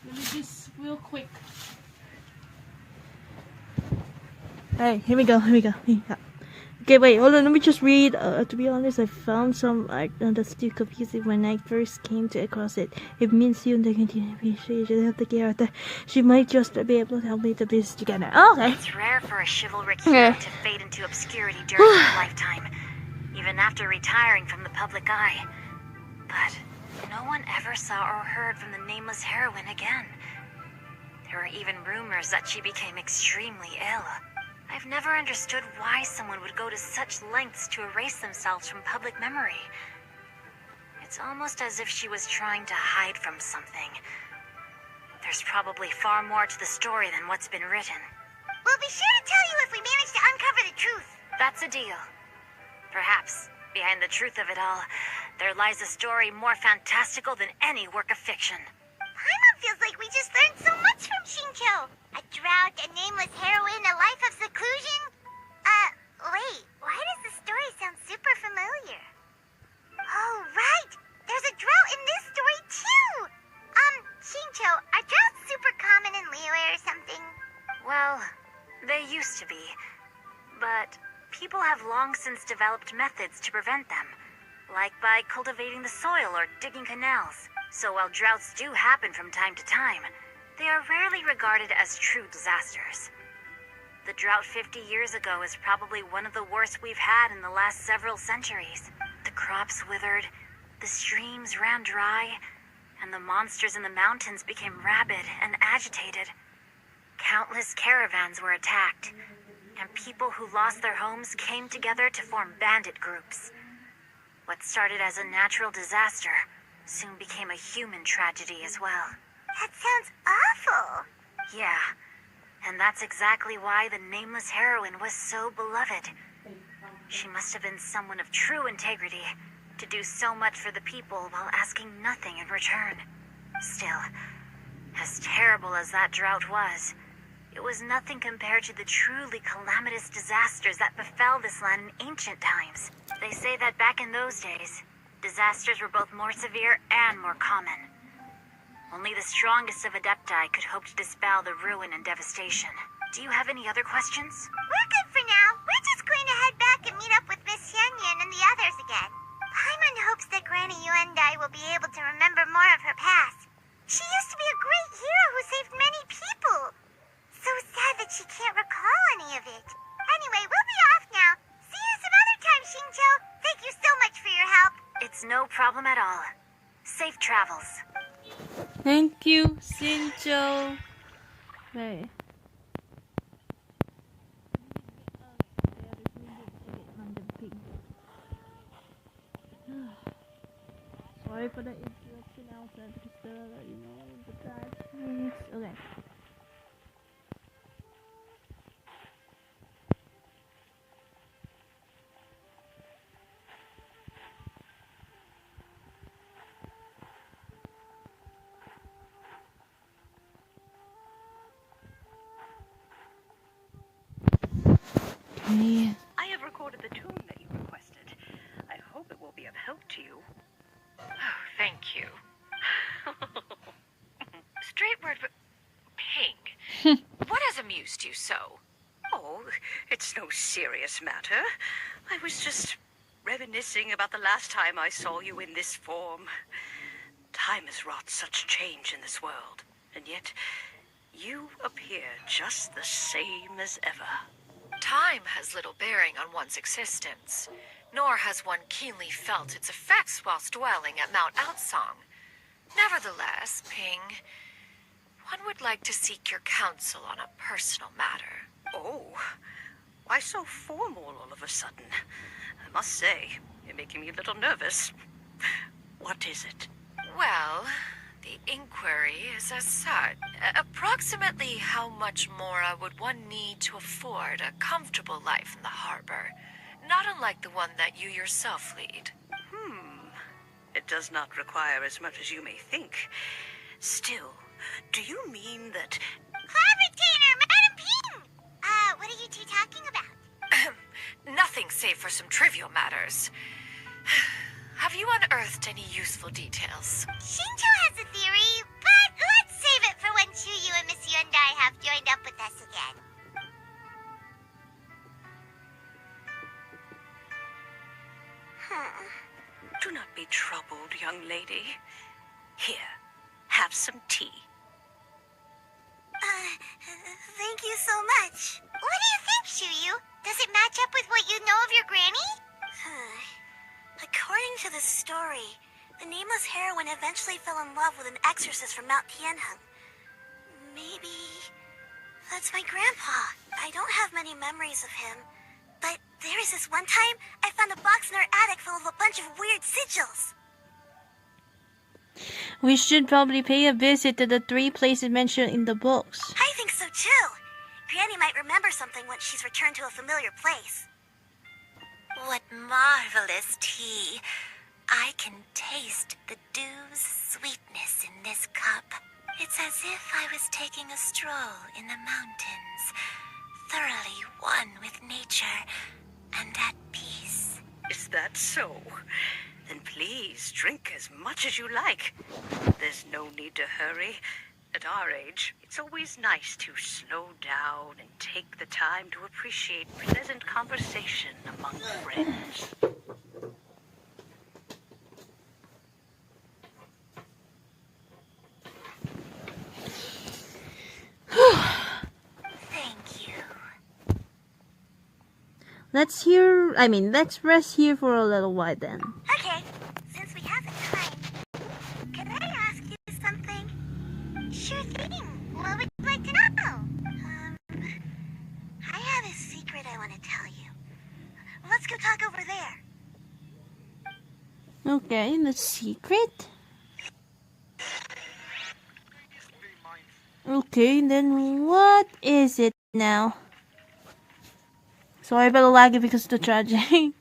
Let me just real quick. Hey, here we go. Okay, wait, hold on. Let me just read. To be honest, I found some art that's too confusing when I first came to across it. It means you and the continue should have the character. She might just be able to help me to piece together. Okay. It's rare for a chivalric hero to fade into obscurity during her lifetime, even after retiring from the public eye. But no one ever saw or heard from the nameless heroine again. There were even rumors that she became extremely ill. I've never understood why someone would go to such lengths to erase themselves from public memory. It's almost as if she was trying to hide from something. There's probably far more to the story than what's been written. We'll be sure to tell you if we manage to uncover the truth. That's a deal. Perhaps, behind the truth of it all, there lies a story more fantastical than any work of fiction. Paimon feels like we just learned so much from Shincho. A drought, a nameless heroine, a life of seclusion. Wait, why does the story sound super familiar? Oh, right! There's a drought in this story, too! Shincho, are droughts super common in Liyue or something? Well, they used to be. But people have long since developed methods to prevent them, like by cultivating the soil or digging canals. So while droughts do happen from time to time, they are rarely regarded as true disasters. The drought 50 years ago is probably one of the worst we've had in the last several centuries. The crops withered, the streams ran dry, and the monsters in the mountains became rabid and agitated. Countless caravans were attacked, and people who lost their homes came together to form bandit groups. What started as a natural disaster soon became a human tragedy as well. That sounds awful. Yeah, and that's exactly why the nameless heroine was so beloved. She must have been someone of true integrity to do so much for the people while asking nothing in return. Still, as terrible as that drought was, it was nothing compared to the truly calamitous disasters that befell this land in ancient times. They say that back in those days, disasters were both more severe and more common. Only the strongest of Adepti could hope to dispel the ruin and devastation. Do you have any other questions? We're good for now. We're just going to head back and meet up with Miss Xianyun and the others again. Paimon hopes that Granny Yuendai will be able to remember more of her past. She used to be a great hero who saved many people. So sad that she can't recall any of it. Anyway, we'll be off now. See you some other time, Shincho. Thank you so much for your help. It's no problem at all. Safe travels. Thank you, Shincho. Right. Sorry for the interruption outside because the trash things. Okay. Okay. I have recorded the tune that you requested. I hope it will be of help to you. Oh, thank you. Straight word, but Ping, what has amused you so? Oh, it's no serious matter. I was just reminiscing about the last time I saw you in this form. Time has wrought such change in this world, and yet you appear just the same as ever. Time has little bearing on one's existence, nor has one keenly felt its effects whilst dwelling at Mount Outsong. Nevertheless, Ping, one would like to seek your counsel on a personal matter. Oh, why so formal all of a sudden? I must say, you're making me a little nervous. What is it? Well, the inquiry is as such. Approximately how much more would one need to afford a comfortable life in the harbor, not unlike the one that you yourself lead? It does not require as much as you may think. Still, do you mean that... Clavitainer, Madam Ping! What are you two talking about? Nothing save for some trivial matters. Have you unearthed any useful details? Shincho has a theory, but let's save it for when Chuyu and Miss Yuendai have joined up with us again. Do not be troubled, young lady. Here, have some tea. Thank you so much. What do you think, Xianyun? Does it match up with what you know of your granny? According to the story, the nameless heroine eventually fell in love with an exorcist from Mount Tianheng. Maybe that's my grandpa. I don't have many memories of him, but there was this one time I found a box in our attic full of a bunch of weird sigils. We should probably pay a visit to the 3 places mentioned in the books. I think so too. Granny might remember something once she's returned to a familiar place. What marvelous tea. I can taste the dew's sweetness in this cup. It's as if I was taking a stroll in the mountains, thoroughly one with nature and at peace. Is that so? Then please drink as much as you like. There's no need to hurry. At our age, it's always nice to slow down and take the time to appreciate pleasant conversation among friends. Thank you. Let's rest here for a little while then. Okay, since we have the time, can I ask you something? Sure thing. What would you like to know? I have a secret I want to tell you. Let's go talk over there. Okay, the secret? Okay, then what is it now? Sorry about the lag because of the tragedy.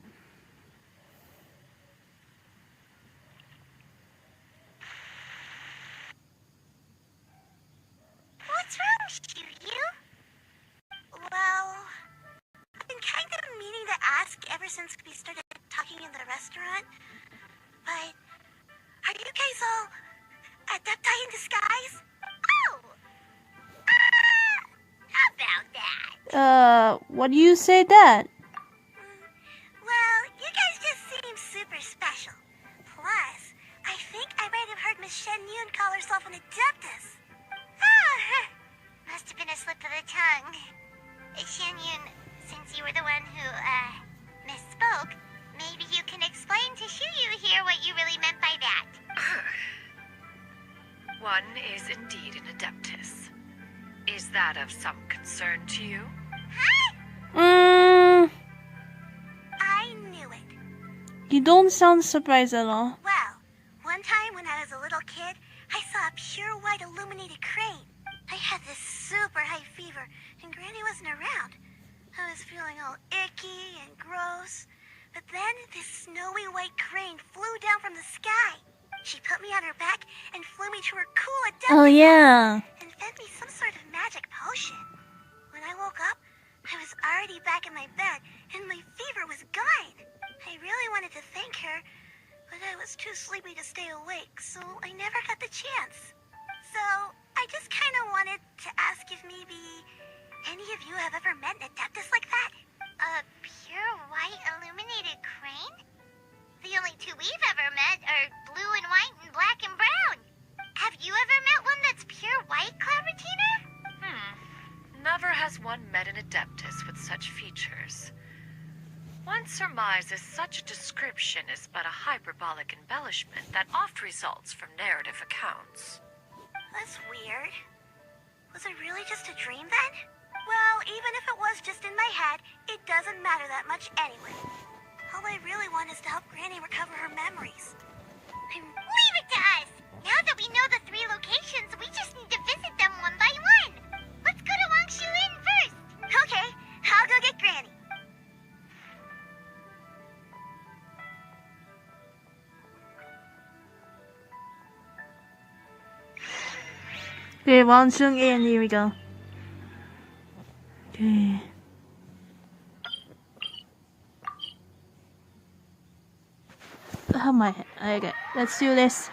What's wrong, Xianyun? Well, I've been kind of meaning to ask ever since we started talking in the restaurant. But are you guys all adepti in disguise? Oh! How about that? What do you say that? Well, you guys just seem super special. Plus, I think I might have heard Miss Xianyun call herself an adeptus. Must have been a slip of the tongue. Xianyun, since you were the one who, misspoke, maybe you can explain to Xianyun here what you really meant by that. One is indeed an adeptus. Is that of some concern to you? I knew it. You don't sound surprised at all. Well, one time when I was a little kid, I saw a pure white illuminated crane. I had this super high fever, and Granny wasn't around. I was feeling all icky and gross. But then this snowy white crane flew down from the sky. She put me on her back and flew me to her cool adeptus. Oh yeah. And fed me some sort of magic potion. When I woke up, I was already back in my bed, and my fever was gone. I really wanted to thank her, but I was too sleepy to stay awake, so I never got the chance. So, I just kind of wanted to ask if maybe any of you have ever met an adeptus like that? A pure white illuminated crane? The only two we've ever met are blue and white and black and brown. Have you ever met one that's pure white, Clavertina? Never has one met an adeptus with such features. One surmises such a description is but a hyperbolic embellishment that oft results from narrative accounts. That's weird. Was it really just a dream then? Well, even if it was just in my head, it doesn't matter that much anyway. All I really want is to help Granny recover her memories. Leave it to us! Now that we know the 3 locations, we just need to visit them one by one. Let's go to Wangshu-in first. Okay, I'll go get Granny. Okay, Wangshu-in, here we go. Okay. Oh my head. Okay, let's do this.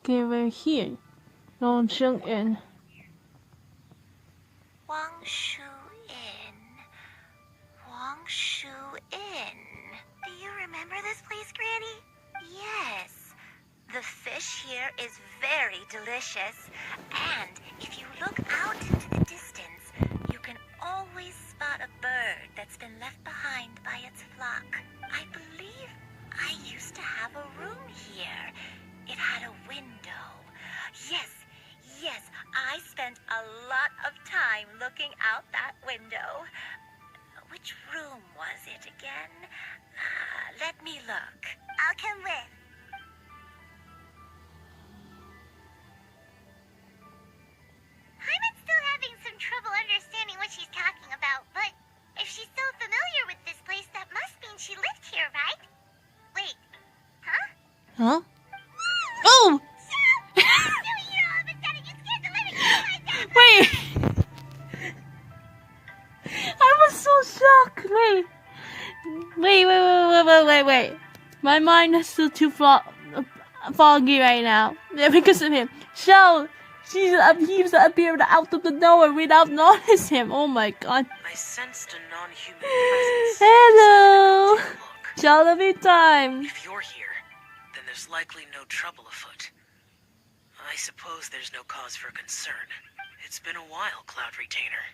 Okay, we're here. Lantern Inn. Wangshu Inn. Wangshu Inn. Do you remember this place, Granny? Yes. The fish here is very delicious. And if you look out into the distance, you can always spot a bird that's been left behind by its flock. I believe I used to have a room here. It had a window. Yes, I spent a lot of time looking out that window. Which room was it again? Let me look. I'll come with. Hyman's still having some trouble understanding what she's talking about, but if she's so familiar with this place, that must mean she lived here, right? Wait, huh? Huh? Oh! Wait! I was so shocked. Wait. My mind is still too foggy right now. Yeah, because of him. He's appeared out of the nowhere without noticing him. Oh my god. I sensed a non-human presence. Hello! Jollibee time. If you're here, then there's likely no trouble afoot. I suppose there's no cause for concern. It's been a while, Cloud Retainer.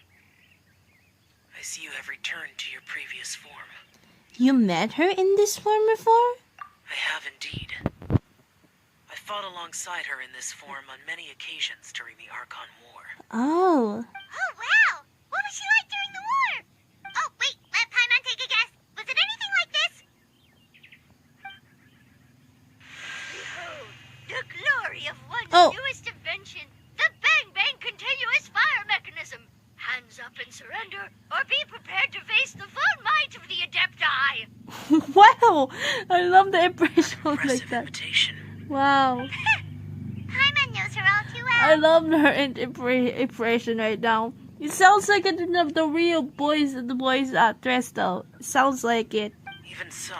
I see you have returned to your previous form. You met her in this form before? I have indeed. I fought alongside her in this form on many occasions during the Archon War. Oh. Oh, wow! What was she like during the war? Oh, wait, let Paimon take a guess. Was it anything like this? Behold, the glory of one's Oh. newest invention, the Bang Bang continuous fire mechanism. Hands up and surrender, or be prepared to face the full might of the Adepti. Wow! I love the impression like Impressive that. invitation. Wow. Paimon knows her all too well. I love her impression right now. It sounds like it of the real the boys actress though. It sounds like it. Even so,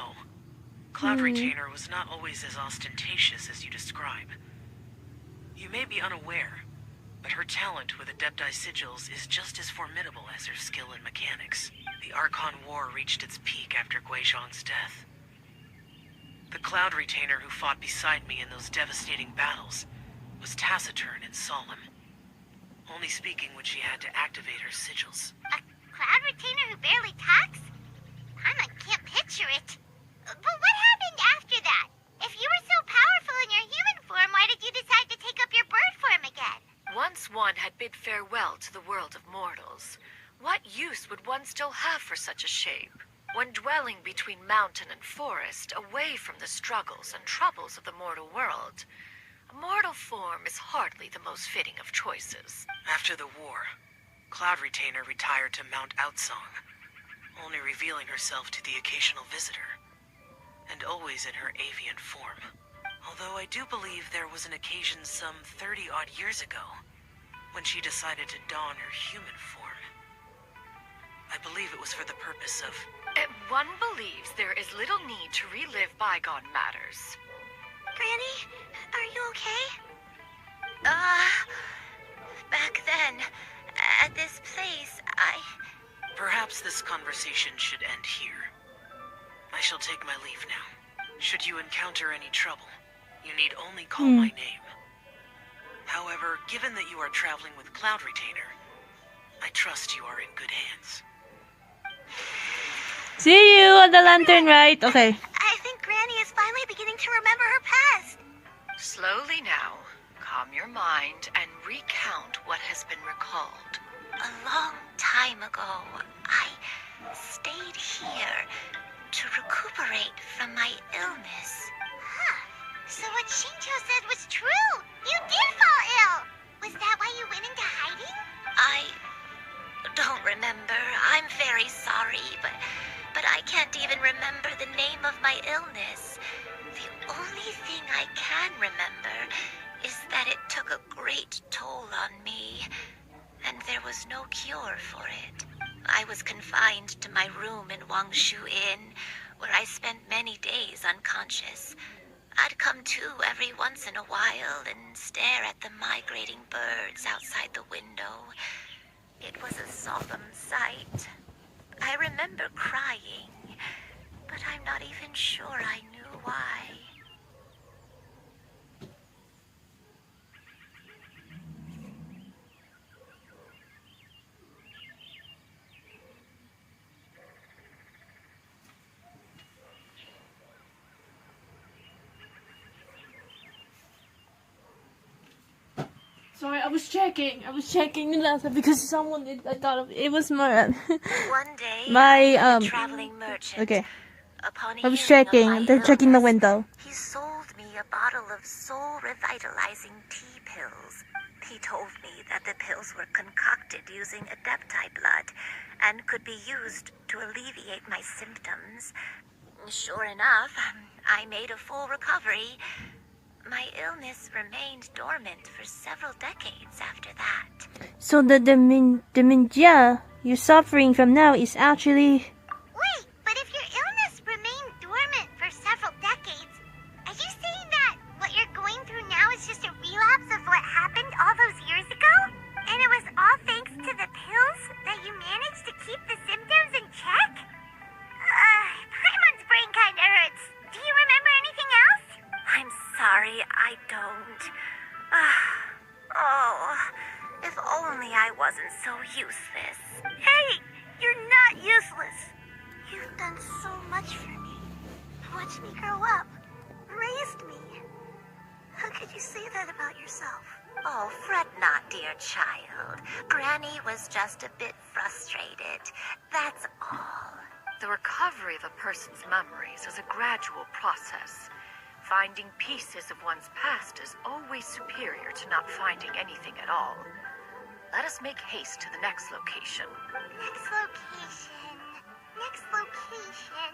Cloud Retainer was not always as ostentatious as you describe. You may be unaware, but her talent with Adepti sigils is just as formidable as her skill in mechanics. The Archon War reached its peak after Guizhong's death. The Cloud Retainer who fought beside me in those devastating battles was taciturn and solemn, only speaking when she had to activate her sigils. A Cloud Retainer who barely talks? Paimon can't picture it. But what happened after that? If you were so powerful in your human form, why did you decide to take up your bird form again? Once one had bid farewell to the world of mortals, what use would one still have for such a shape? When dwelling between mountain and forest, away from the struggles and troubles of the mortal world, a mortal form is hardly the most fitting of choices. After the war, Cloud Retainer retired to Mount Outsong, only revealing herself to the occasional visitor, and always in her avian form. Although I do believe there was an occasion some 30-odd years ago when she decided to don her human form. I believe it was for the purpose of... One believes there is little need to relive bygone matters. Granny, are you okay? Back then, at this place, Perhaps this conversation should end here. I shall take my leave now. Should you encounter any trouble, you need only call my name. However, given that you are traveling with Cloud Retainer, I trust you are in good hands. See you on the Lantern Rite. Okay. I think Granny is finally beginning to remember her past. Slowly now, calm your mind and recount what has been recalled. A long time ago, I stayed here to recuperate from my illness. Huh. So what Shinto said was true. You did fall ill. Was that why you went into hiding? I don't remember. I'm very sorry, but I can't even remember the name of my illness. The only thing I can remember is that it took a great toll on me, and there was no cure for it. I was confined to my room in Wangshu Inn, where I spent many days unconscious. I'd come to every once in a while and stare at the migrating birds outside the window. It was a solemn sight. I remember crying, but I'm not even sure I knew why. Sorry, I was checking the laptop because someone I thought it was my One day, my a traveling merchant. okay. Upon I was hearing of checking. my They're checking the illness, window. he sold me a bottle of soul-revitalizing tea pills. He told me that the pills were concocted using adepti blood and could be used to alleviate my symptoms. Sure enough, I made a full recovery. My illness remained dormant for several decades after that. So the dementia you're suffering from now is actually. Wait, but if your illness remained dormant for several decades, are you saying that what you're going through now is just a relapse of what happened all those years ago? And it was all thanks to the pills that you managed to keep the symptoms in check? Paimon's brain kinda hurts. Do you remember anything else? I'm sorry, I don't. Oh, if only I wasn't so useless. Hey, you're not useless. You've done so much for me. Watched me grow up. Raised me. How could you say that about yourself? Oh, fret not, dear child. Granny was just a bit frustrated. That's all. The recovery of a person's memories is a gradual process. Finding pieces of one's past is always superior to not finding anything at all. Let us make haste to the next location. Next location. Next location.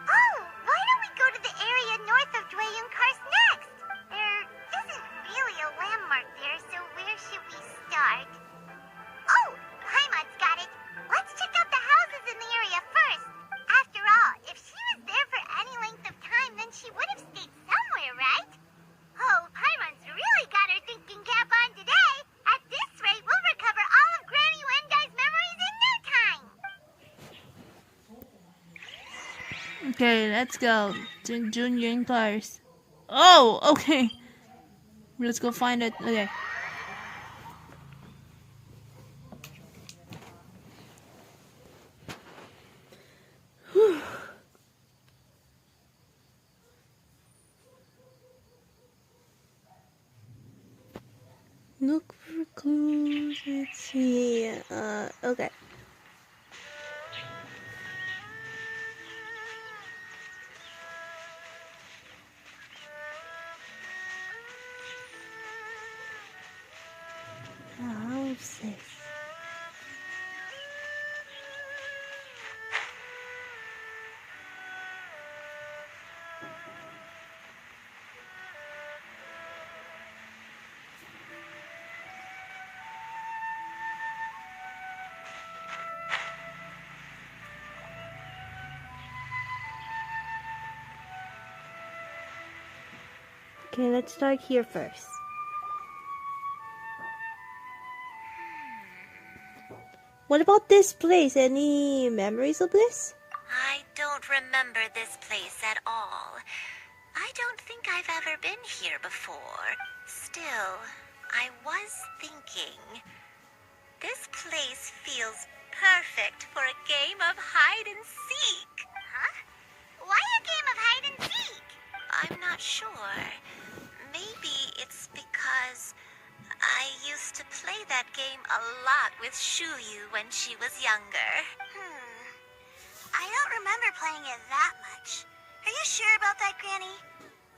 Oh, why don't we go to the area north of Xianyun next? There isn't really a landmark there, so where should we start? Oh, Paimon's got it. Let's check out the houses in the area first. After all, if she was there for any length of time, then she would have stayed somewhere, right? Oh, Paimon's really got her thinking cap on today. At this rate, we'll recover all of Granny Wendai's memories in no time. Okay, let's go. Junior in cars. Oh, okay. Let's go find it. Okay. Whew. Look for clues. Let's see. Okay. Houses. Okay, let's start here first. What about this place? Any memories of this? I don't remember this place at all. I don't think I've ever been here before. Still, I was thinking. This place feels perfect for a game of hide and seek. Huh? Why a game of hide and seek? I'm not sure. Maybe it's because I used to play that game a lot with Xianyun when she was younger. I don't remember playing it that much. Are you sure about that, Granny?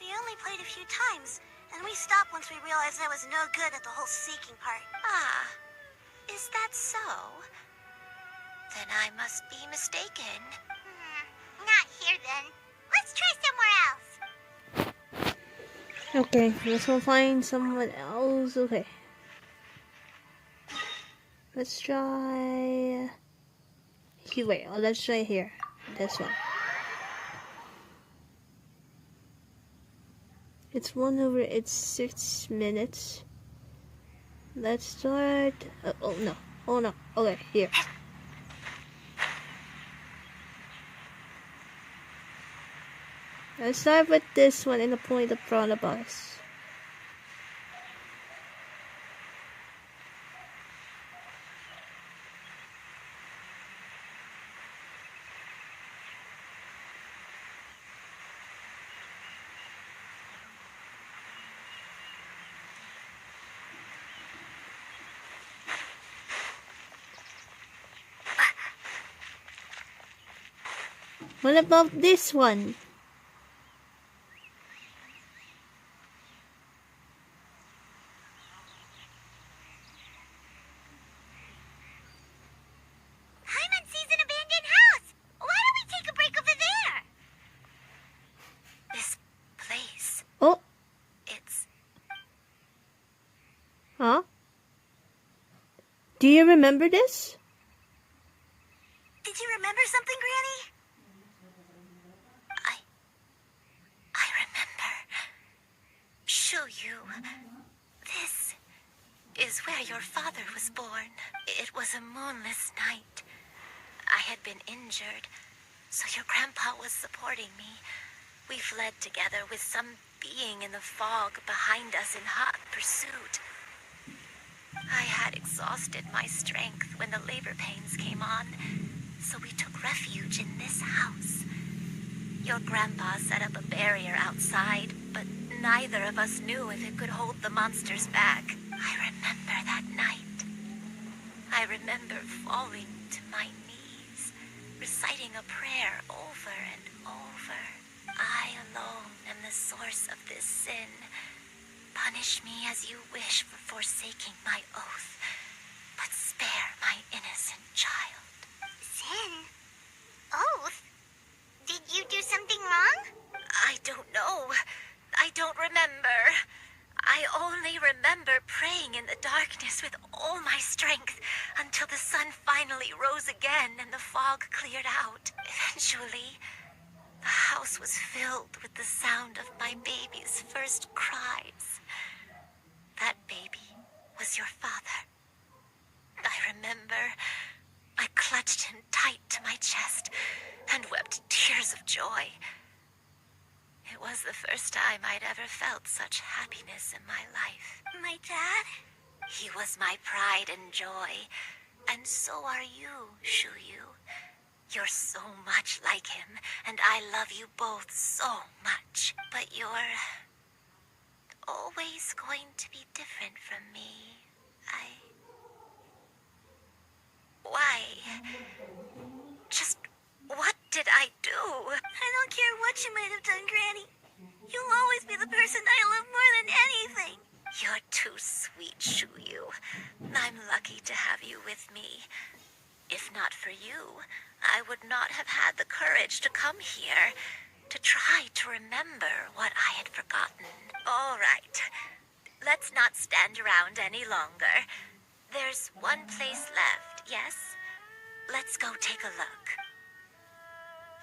We only played a few times, and we stopped once we realized I was no good at the whole seeking part. Ah, is that so? Then I must be mistaken. Not here then. Let's try somewhere else. Okay, let's go find someone else. Okay. Let's try... Here, wait, let's try here. This one. It's 6 minutes. Let's start. Oh no. Oh no. Okay, here. Let's start with this one in the point in front of us. What about this one? Paimon sees an abandoned house. Why don't we take a break over there? This place. Oh. It's... Huh? Do you remember this? Did you remember something, Granny? I remember. Xianyun. This is where your father was born. It was a moonless night. I had been injured, so your grandpa was supporting me. We fled together with some being in the fog behind us in hot pursuit. I had exhausted my strength when the labor pains came on, so we took refuge in this house. Your grandpa set up a barrier outside, but neither of us knew if it could hold the monsters back. I remember that night. I remember falling to my knees, reciting a prayer over and over. I alone am the source of this sin. Punish me as you wish for forsaking my oath, but spare my innocent child. Sin? Oath? Did you do something wrong? I don't know. I don't remember. I only remember praying in the darkness with all my strength until the sun finally rose again and the fog cleared out. Eventually, the house was filled with the sound of my baby's first cries. That baby was your father. I remember I clutched him tight to my chest and wept tears of joy. It was the first time I'd ever felt such happiness in my life. My dad? He was my pride and joy, and so are you, Xianyun. You're so much like him, and I love you both so much. But you're always going to be different from me. Why? Just what did I do? I don't care what you might have done, Granny. You'll always be the person I love more than anything. You're too sweet, Xianyun. I'm lucky to have you with me. If not for you, I would not have had the courage to come here, to try to remember what I had forgotten. All right, let's not stand around any longer. There's one place left, yes? Let's go take a look.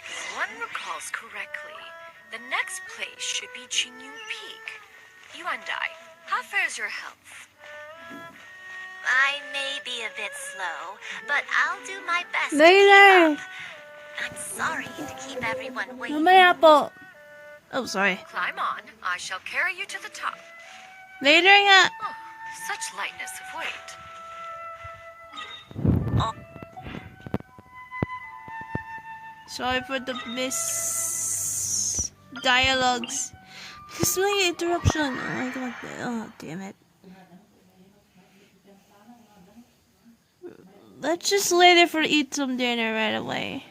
If one recalls correctly, the next place should be Xianyun Peak. You and I, how fares your health? I may be a bit slow, but I'll do my best Later. to keep up. I'm sorry to keep everyone waiting. Mamaya po. Oh, sorry. Climb on. I shall carry you to the top. Later nga. Oh, such lightness of weight. Sorry for the miss dialogues. Because my interruption. Oh my god. Oh, damn it. Let's just later for eat some dinner right away.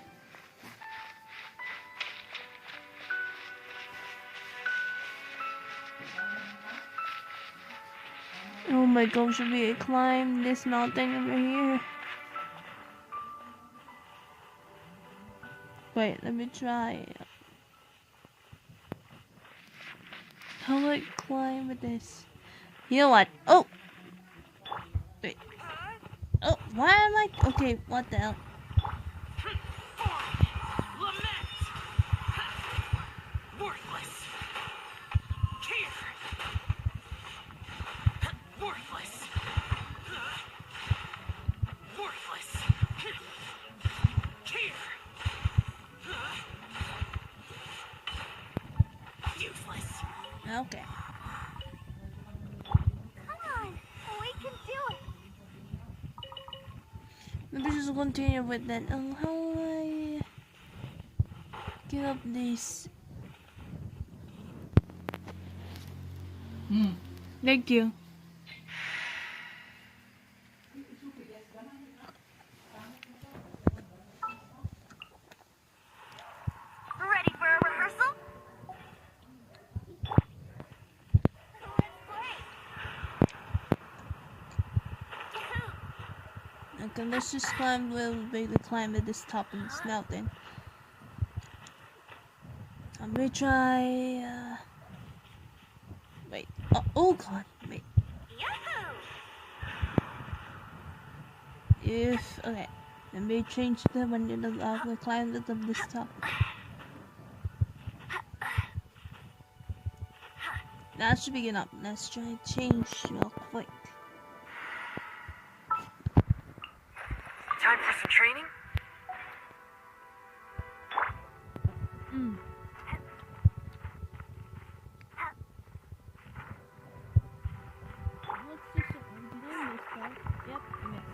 Oh my god, should we climb this mountain over here? Wait, let me try. How do I climb with this? You know what? Oh! Wait. Oh, why am I... Okay, what the hell? Worthless. Can't Okay. Come on, we can do it. Maybe just continue with that. How do I get up this? Thank you. Ready for a rehearsal? Okay, let's just climb. We'll be the climb at this top of this mountain. I'm gonna try. Wait. Oh God. Wait. Yahoo! If okay, let me change the when you will climb the top of this top. That should be enough. Let's try and change real quick. Time for some training? What's this? Did I miss that? Yep, missed.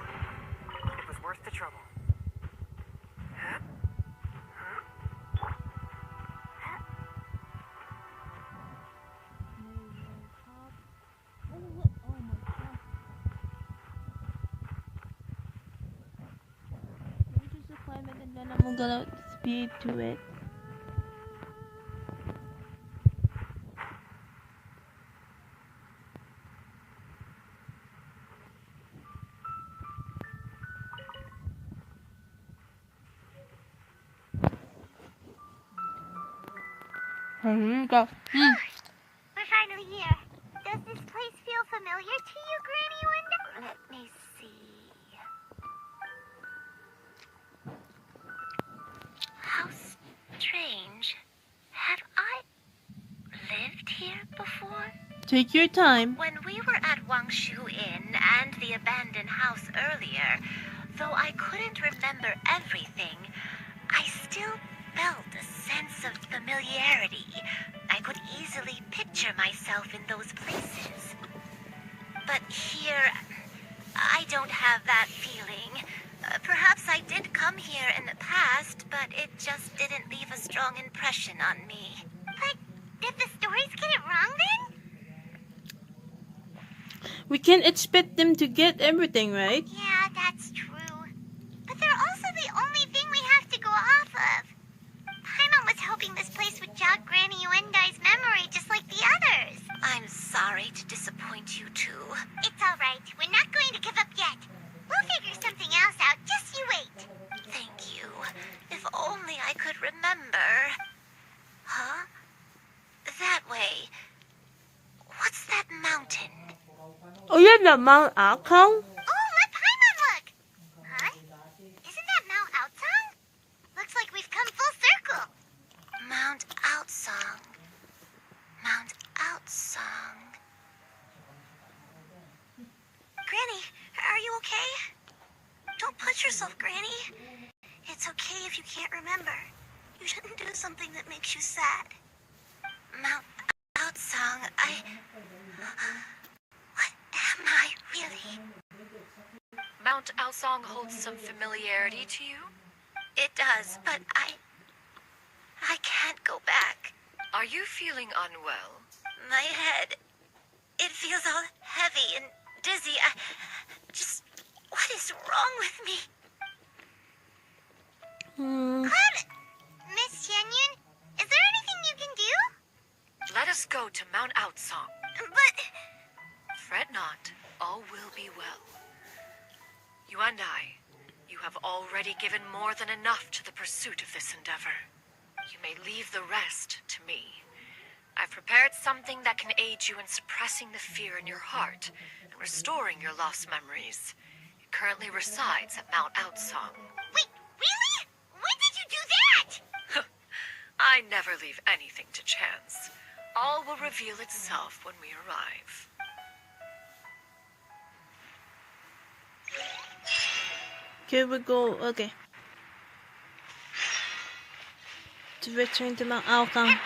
It was worth the trouble. Oh my God. Let me just climb it and then I'm gonna speed to it. Here you go. We're finally here. Does this place feel familiar to you, Granny Linda? Let me see. How strange. Have I lived here before? Take your time. When we were at Wangshu Inn and the abandoned house earlier, though I couldn't remember everything, I still felt a sense of familiarity. I could easily picture myself in those places. But here, I don't have that feeling. Perhaps I did come here in the past, but it just didn't leave a strong impression on me. But did the stories get it wrong then? We can't expect them to get everything right. Yeah, that's true. But they're also the only thing we have to go off of. Paimon was hoping this place would jog Granny Uendai's memory just like the others. I'm sorry to disappoint you too. It's all right. We're not going to give up yet. We'll figure something else out. Just you wait. Thank you. If only I could remember. Huh? That way. What's that mountain? Oh, you have the Mount Akong? Oh, let Paimon look. Huh? Isn't that Mount Outsong? Looks like we've come full circle. Mount Outsong. Mount Outsong. Granny, are you okay? Don't push yourself, Granny. It's okay if you can't remember. You shouldn't do something that makes you sad. Mount Outsong, What am I really? Mount Aosong holds some familiarity to you? It does, but I can't go back. Are you feeling unwell? My head, it feels all heavy and dizzy. What is wrong with me? Miss Xianyun, is there anything you can do? Let us go to Mount Aosong. But Fret not, all will be well. You and you have already given more than enough to the pursuit of this endeavor. You may leave the rest to me. I've prepared something that can aid you in suppressing the fear in your heart and restoring your lost memories. It currently resides at Mount Aosong. Wait, really? When did you do that? I never leave anything to chance. All will reveal itself when we arrive. Okay, we go. Okay. To return to Mount Alcon.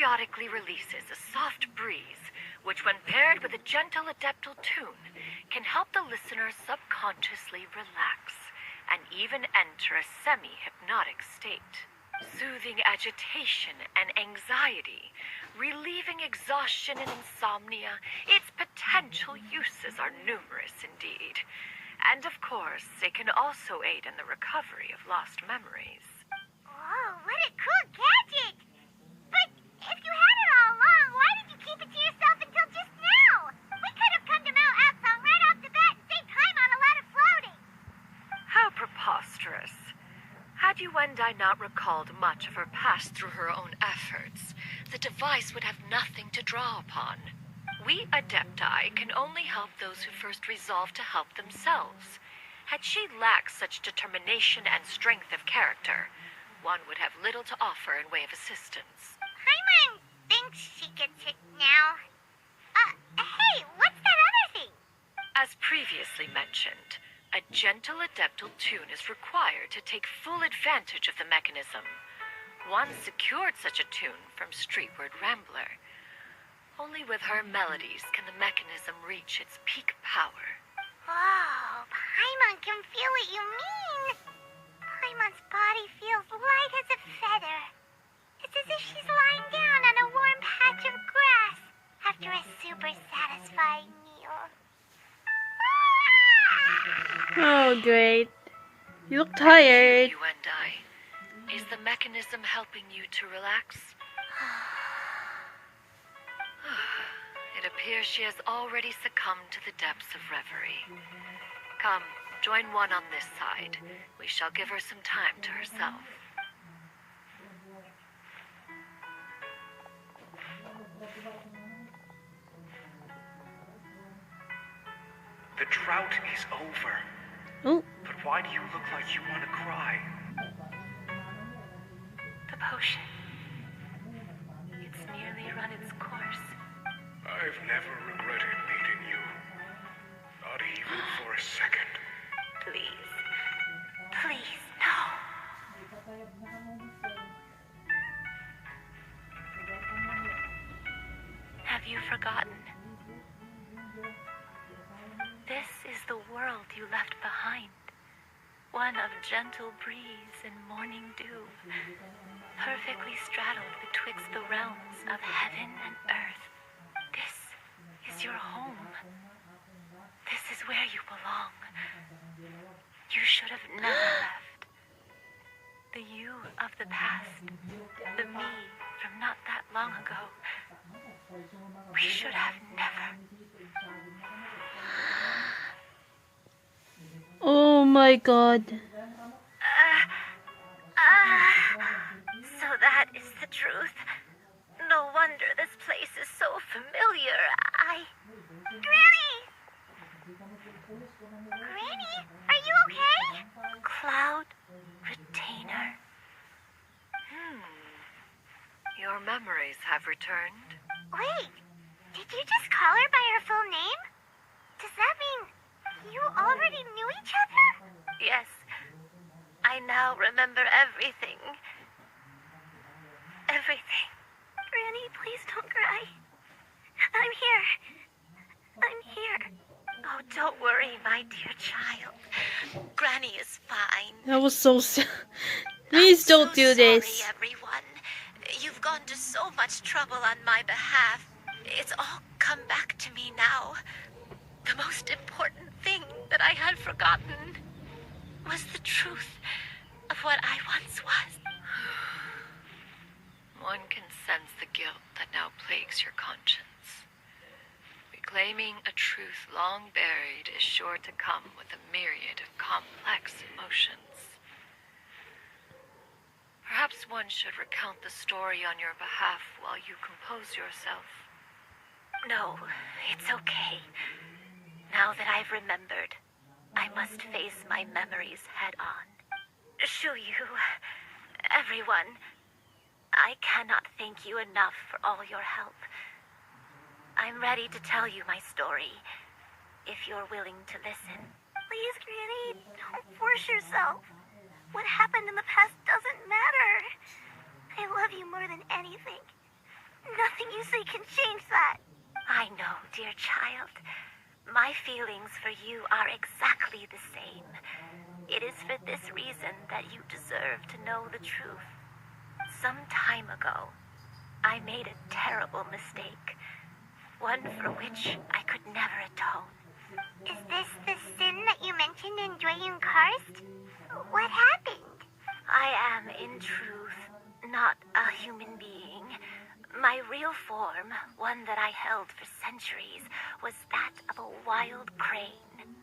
periodically releases a soft breeze, which when paired with a gentle adeptal tune, can help the listener subconsciously relax and even enter a semi-hypnotic state, soothing agitation and anxiety, relieving exhaustion and insomnia. Its potential uses are numerous indeed. And of course, it can also aid in the recovery of lost memories. Whoa, what a cool gadget! But if you had it all along, why did you keep it to yourself until just now? We could have come to Mount Atsong right off the bat and saved time on a lot of floating. How preposterous. Had Yuendai not recalled much of her past through her own efforts, the device would have nothing to draw upon. We Adepti can only help those who first resolve to help themselves. Had she lacked such determination and strength of character, one would have little to offer in way of assistance. Paimon thinks she gets it now. Hey, what's that other thing? As previously mentioned, a gentle adeptal tune is required to take full advantage of the mechanism. One secured such a tune from Streetward Rambler. Only with her melodies can the mechanism reach its peak power. Whoa, Paimon can feel what you mean. Paimon's body feels light as a feather. It's as if she's lying down on a warm patch of grass after a super satisfying meal. Oh, great. You look tired. You and I. Is the mechanism helping you to relax? It appears she has already succumbed to the depths of reverie. Come, join one on this side. We shall give her some time to herself. The drought is over. Oh. But why do you look like you want to cry? The potion. It's nearly run its course. I've never regretted meeting you. Not even for a second. Please. Please, no. Have you forgotten? This is the world you left behind. One of gentle breeze and morning dew, perfectly straddled betwixt the realms of heaven and earth. This is your home. This is where you belong. You should have never left. The you of the past, the me from not that long ago. We should have never. Oh my god. So that is the truth. No wonder this place is so familiar. Granny! Granny, are you okay? Cloud Retainer. Your memories have returned. Wait, did you just call her by her full name? Does that mean you already knew each other? Yes. I now remember everything. Everything. Granny, please don't cry. I'm here. I'm here. Oh, don't worry, my dear child. Granny is fine. That was so sad. Please don't do this. Sorry, everyone. You've gone to so much trouble on my behalf. It's all come back to me now. The most important thing that I had forgotten was the truth of what I once was. One can sense the guilt that now plagues your conscience. Reclaiming a truth long buried is sure to come with a myriad of complex emotions. Perhaps one should recount the story on your behalf while you compose yourself. No, it's okay. Now that I've remembered, I must face my memories head on. Shuyu, everyone, I cannot thank you enough for all your help. I'm ready to tell you my story, if you're willing to listen. Please, Granny, don't force yourself. What happened in the past doesn't matter. I love you more than anything. Nothing you say can change that. I know, dear child. My feelings for you are exactly the same. It is for this reason that you deserve to know the truth. Some time ago, I made a terrible mistake. One for which I could never atone. Is this the sin that you mentioned in Xianyun Karst? What happened? I am, in truth, not a human being. My real form, one that I held for centuries, was that of a wild crane.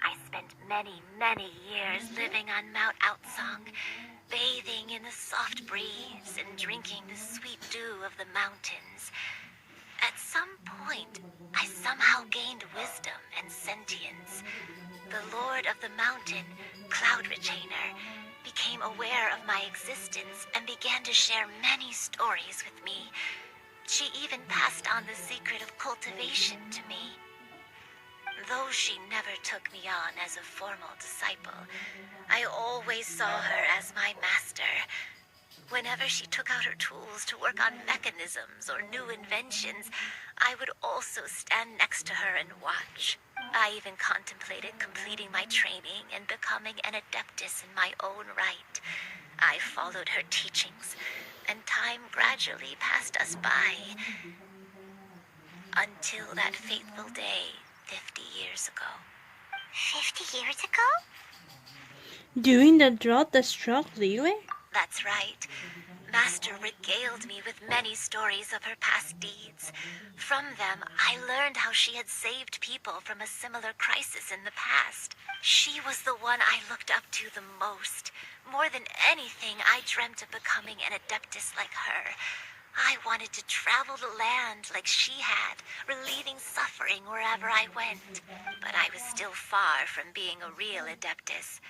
I spent many, many years living on Mount Outsong, bathing in the soft breeze and drinking the sweet dew of the mountains. At some point, I somehow gained wisdom and sentience. The Lord of the Mountain, Cloud Retainer, became aware of my existence and began to share many stories with me. She even passed on the secret of cultivation to me. Though she never took me on as a formal disciple, I always saw her as my master. Whenever she took out her tools to work on mechanisms or new inventions, I would also stand next to her and watch. I even contemplated completing my training and becoming an adeptus in my own right. I followed her teachings, and time gradually passed us by. Until that fateful day, 50 years ago. 50 years ago? During the drought that struck Liyue? That's right. Master regaled me with many stories of her past deeds. From them, I learned how she had saved people from a similar crisis in the past. She was the one I looked up to the most. More than anything, I dreamt of becoming an adeptus like her. I wanted to travel the land like she had, relieving suffering wherever I went. But I was still far from being a real adeptus.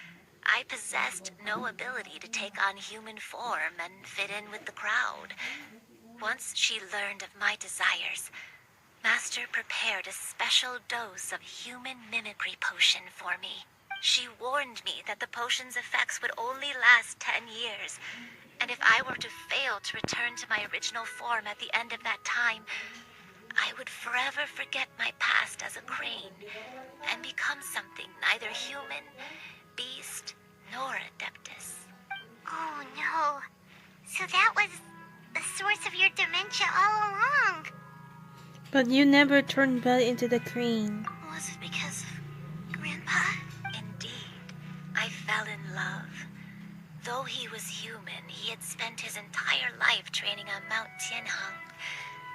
I possessed no ability to take on human form and fit in with the crowd. Once she learned of my desires, Master prepared a special dose of human mimicry potion for me. She warned me that the potion's effects would only last 10 years, and if I were to fail to return to my original form at the end of that time, I would forever forget my past as a crane and become something neither human, beast, nor adeptus. Oh no. So that was the source of your dementia all along. But you never turned back into the crane. Was it because of Grandpa? Indeed, I fell in love. Though he was human, he had spent his entire life training on Mount Tianheng.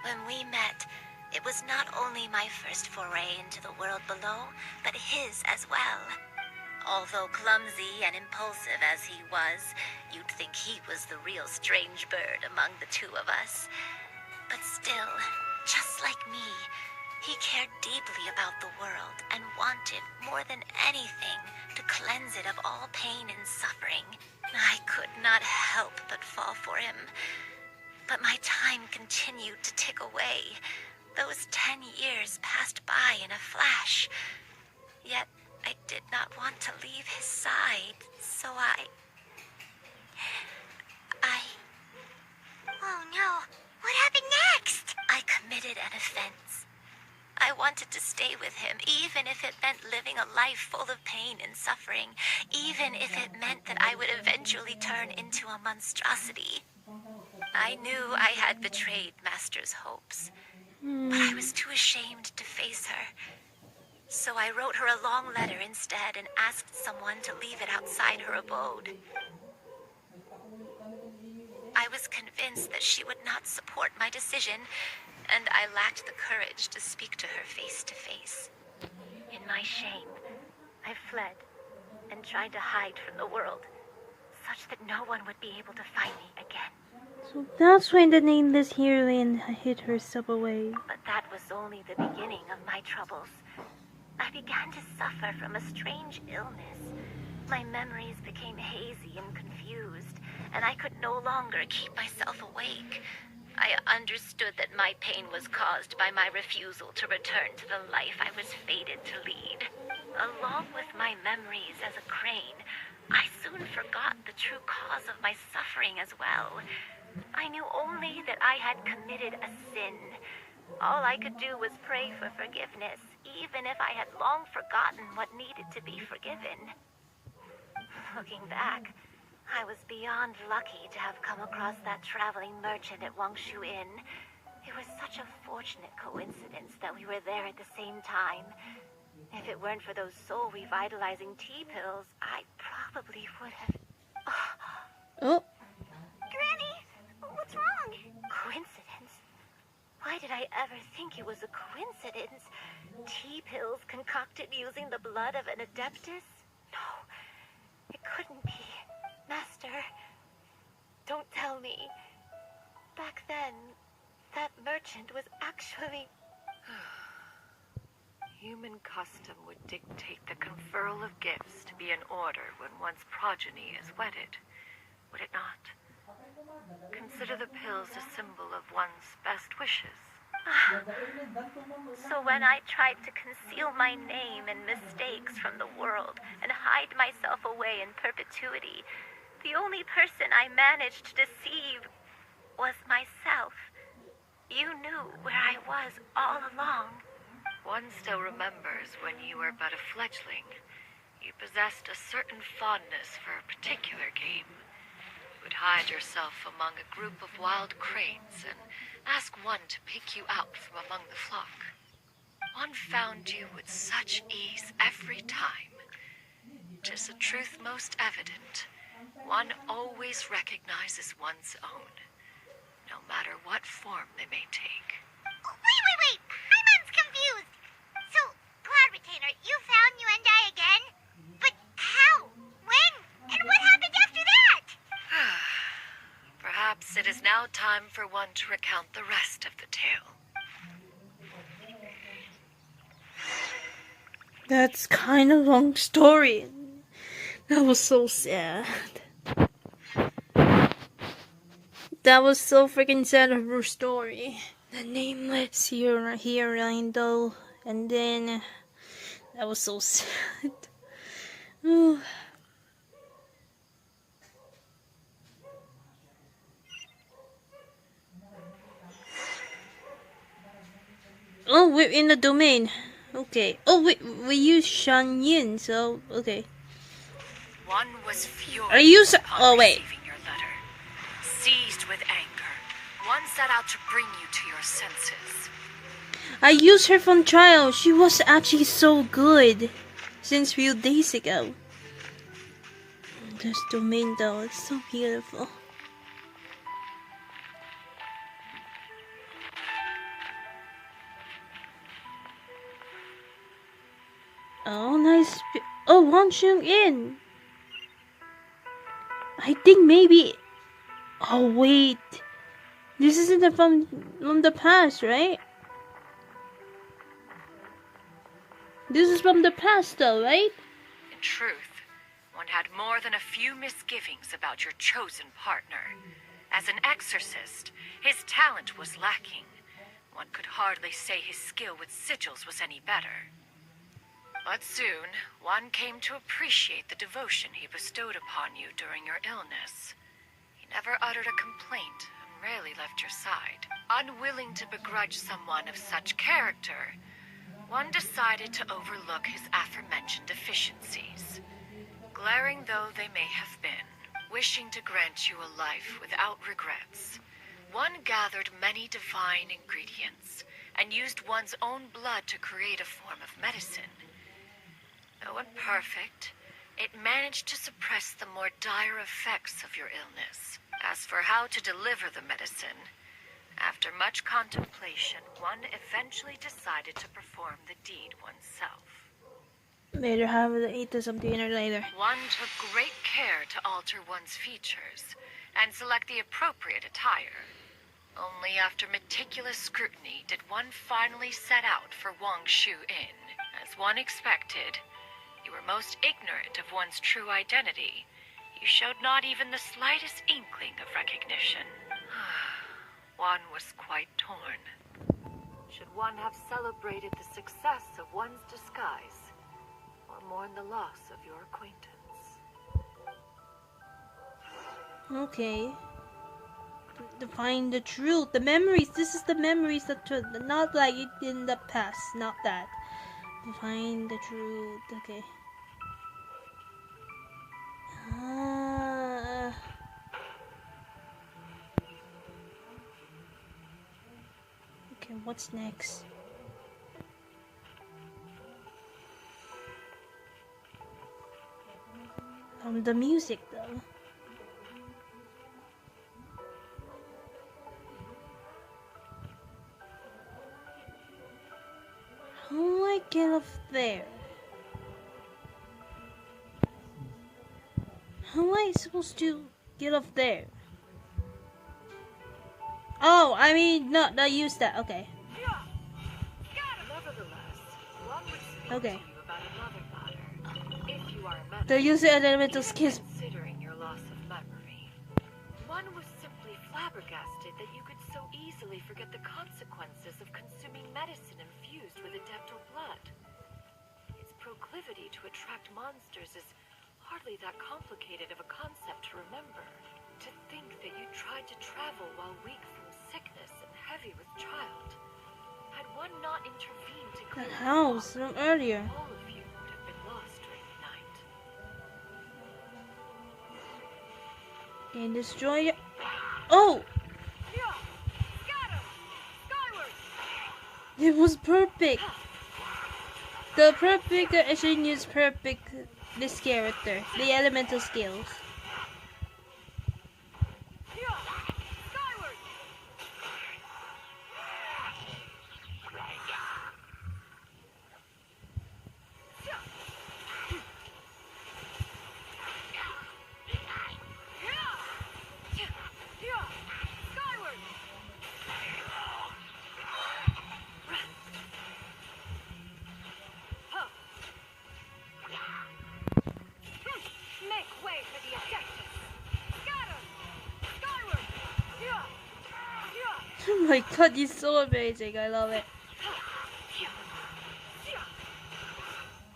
When we met, it was not only my first foray into the world below, but his as well. Although clumsy and impulsive as he was, you'd think he was the real strange bird among the two of us. But still, just like me, he cared deeply about the world and wanted, more than anything, to cleanse it of all pain and suffering. I could not help but fall for him. But my time continued to tick away. Those 10 years passed by in a flash. Yet, I did not want to leave his side, so I... Oh no. What happened next? I committed an offense. I wanted to stay with him, even if it meant living a life full of pain and suffering, even if it meant that I would eventually turn into a monstrosity. I knew I had betrayed Master's hopes, but I was too ashamed to face her. So I wrote her a long letter instead and asked someone to leave it outside her abode. I was convinced that she would not support my decision, and I lacked the courage to speak to her face to face. In my shame, I fled and tried to hide from the world, such that no one would be able to find me again. So that's when the nameless heroine hid herself away. But that was only the beginning of my troubles. I began to suffer from a strange illness. My memories became hazy and confused, and I could no longer keep myself awake. I understood that my pain was caused by my refusal to return to the life I was fated to lead. Along with my memories as a crane, I soon forgot the true cause of my suffering as well. I knew only only that I had committed a sin. All I could do was pray for forgiveness, even if I had long forgotten what needed to be forgiven. Looking back, I was beyond lucky to have come across that traveling merchant at Wangshu Inn. It was such a fortunate coincidence that we were there at the same time. If it weren't for those soul-revitalizing tea pills, I probably would have... Oh. Granny, what's wrong? Coincidence? Why did I ever think it was a coincidence? Tea pills concocted using the blood of an adeptus? No, it couldn't be. Master, don't tell me. Back then, that merchant was actually... Human custom would dictate the conferral of gifts to be in order when one's progeny is wedded, would it not? Consider the pills a symbol of one's best wishes. So when I tried to conceal my name and mistakes from the world and hide myself away in perpetuity, the only person I managed to deceive was myself. You knew where I was all along. One still remembers when you were but a fledgling. You possessed a certain fondness for a particular game. You would hide yourself among a group of wild cranes and ask one to pick you out from among the flock. One found you with such ease every time. 'Tis a truth most evident. One always recognizes one's own, no matter what form they may take. Wait! Paimon's confused. So, Cloud Retainer, you found Yuendai again? But how? When? And what happened after that? Perhaps it is now time for one to recount the rest of the tale. That's kind of long story. That was so sad. That was so freaking sad of her story. The nameless heroine though, and then that was so sad. Oh. Oh, we're in the domain. Okay. Oh, we use Xianyun, so okay. One was furious Are you upon receiving your letter. Seized with anger, one set out to bring you to your senses. I used her from trial. She was actually so good since few days ago. This domain though, it's so beautiful. Oh, nice. Oh, Wangshu Inn. I think maybe. Oh wait, this isn't from the past, right? This is from the past, though, right? In truth, one had more than a few misgivings about your chosen partner. As an exorcist, his talent was lacking. One could hardly say his skill with sigils was any better. But soon, one came to appreciate the devotion he bestowed upon you during your illness. He never uttered a complaint and rarely left your side. Unwilling to begrudge someone of such character, one decided to overlook his aforementioned deficiencies. Glaring though they may have been, wishing to grant you a life without regrets, one gathered many divine ingredients and used one's own blood to create a form of medicine. Though imperfect, it managed to suppress the more dire effects of your illness. As for how to deliver the medicine, after much contemplation, one eventually decided to perform the deed oneself. Later, have to eat some dinner later. One took great care to alter one's features and select the appropriate attire. Only after meticulous scrutiny did one finally set out for Wangshu Inn. As one expected, you were most ignorant of one's true identity. You showed not even the slightest inkling of recognition. One was quite torn. Should one have celebrated the success of one's disguise, or mourn the loss of your acquaintance? Okay. to find the truth, the memories. This is the memories that not like it in the past, not that. To find the truth. Okay. Okay, what's next? The music though. How do I get up there? How am I supposed to get up there? Oh, I mean, not use that. Okay. Nevertheless, one would speak Okay. to you about another matter. If you are a man, They're using elemental skills. considering your loss of memory, one was simply flabbergasted that you could so easily forget the consequences of consuming medicine infused with adeptal blood. Its proclivity to attract monsters is hardly that complicated of a concept to remember. To think that you tried to travel while weak from sickness and heavy with child. Had one not intervened to clear That the house fog, from earlier. all of you would have been lost during the night. Can destroy it. Oh! It was perfect. The perfect Xianyun's perfect this character. The elemental skills. Oh my god, he's so amazing. I love it.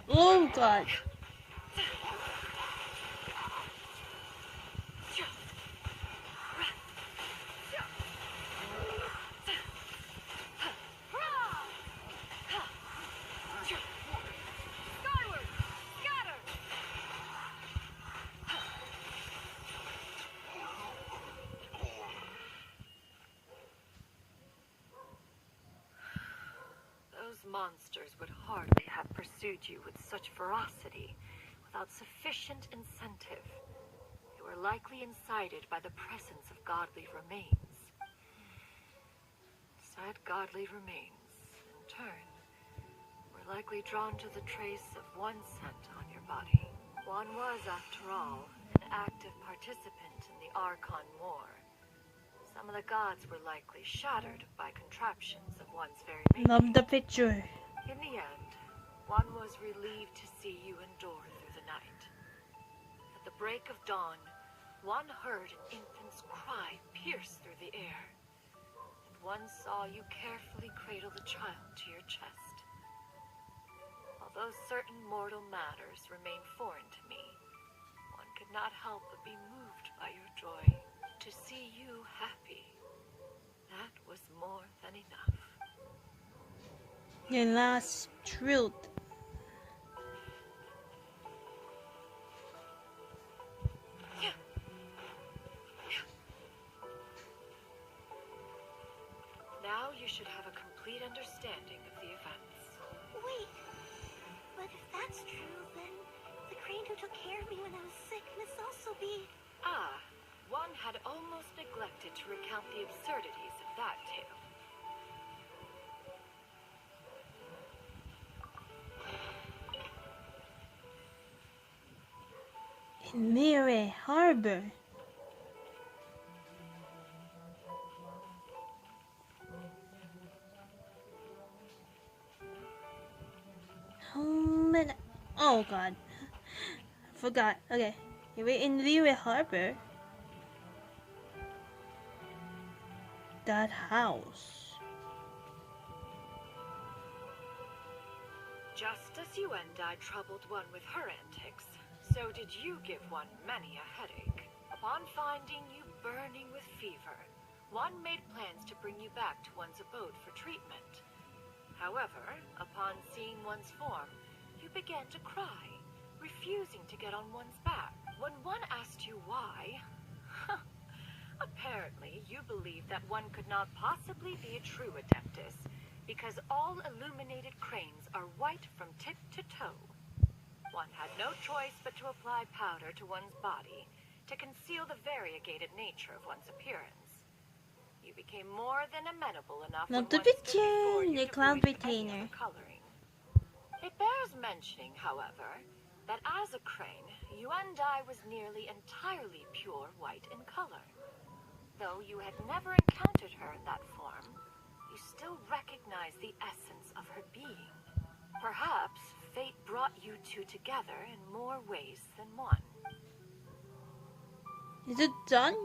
Oh god. Monsters would hardly have pursued you with such ferocity without sufficient incentive. They were likely incited by the presence of godly remains. Said godly remains, in turn, were likely drawn to the trace of one scent on your body. One was, after all, an active participant in the Archon War. Some of the gods were likely shattered by contraptions of one's very making. Love the picture. In the end, one was relieved to see you endure through the night. At the break of dawn, one heard an infant's cry pierce through the air, and one saw you carefully cradle the child to your chest. Although certain mortal matters remain foreign to me, one could not help but be moved by your joy. To see you happy, that was more than enough. The last truth. Now you should have a complete understanding of the events. Wait, but if that's true, then the crane who took care of me when I was sick must also be... Ah, one had almost neglected to recount the absurdities of that tale. In Liyue Harbor. Oh god. Forgot. Okay. We're in Liyue Harbor. That house. Just as you and I troubled one with her antics, so did you give one many a headache. Upon finding you burning with fever, One made plans to bring you back to one's abode for treatment. However, upon seeing one's form, you began to cry, refusing to get on one's back. When one asked you why, apparently you believed that one could not possibly be a true Adeptus, because all illuminated cranes are white from tip to toe. One had no choice but to apply powder to one's body to conceal the variegated nature of one's appearance. You became more than amenable enough when Not to one be stood before changed, you the to cloud voice any retainer. other coloring. It bears mentioning, however, that as a crane, Yuandai was nearly entirely pure white in color. Though you had never encountered her in that form, you still recognized the essence of her being. Perhaps fate brought you two together in more ways than one. Is it done?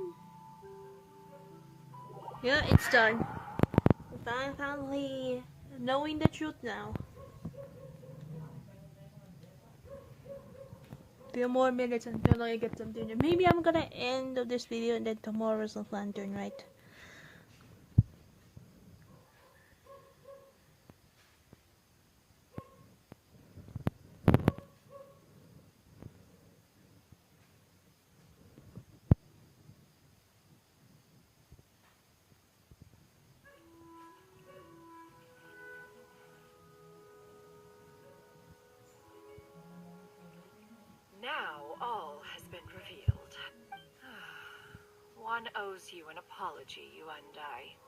Yeah, it's done. I'm finally knowing the truth now. Few more minutes until I get some dinner. Maybe I'm gonna end of this video and then tomorrow's of Lantern Rite. Now all has been revealed. One owes you an apology, Yuandai.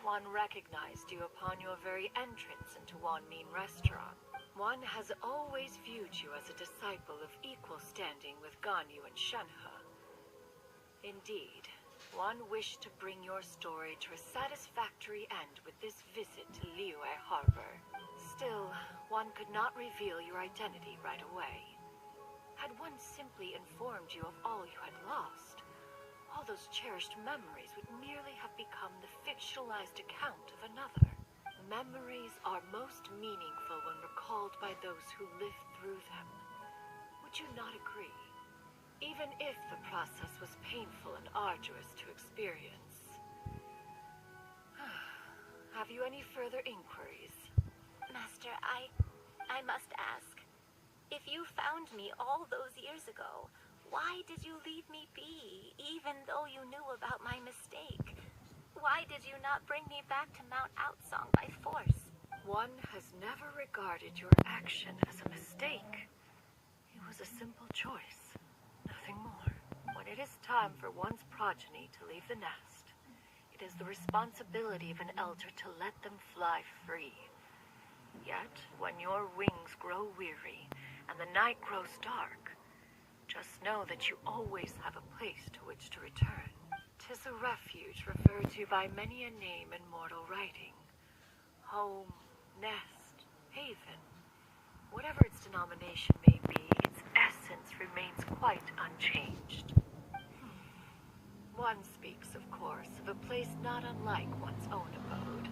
One recognized you upon your very entrance into Wanmin Restaurant. One has always viewed you as a disciple of equal standing with Ganyu and Shenhe. Indeed, one wished to bring your story to a satisfactory end with this visit to Liyue Harbor. Still, one could not reveal your identity right away. Had one simply informed you of all you had lost, all those cherished memories would merely have become the fictionalized account of another. Memories are most meaningful when recalled by those who lived through them. Would you not agree? Even if the process was painful and arduous to experience. Have you any further inquiries? Master, I must ask. If you found me all those years ago, why did you leave me be, even though you knew about my mistake? Why did you not bring me back to Mount Outsong by force? One has never regarded your action as a mistake. It was a simple choice, nothing more. When it is time for one's progeny to leave the nest, it is the responsibility of an elder to let them fly free. Yet, when your wings grow weary and the night grows dark, just know that you always have a place to which to return. 'Tis a refuge referred to by many a name in mortal writing. Home, nest, haven. Whatever its denomination may be, its essence remains quite unchanged. One speaks, of course, of a place not unlike one's own abode.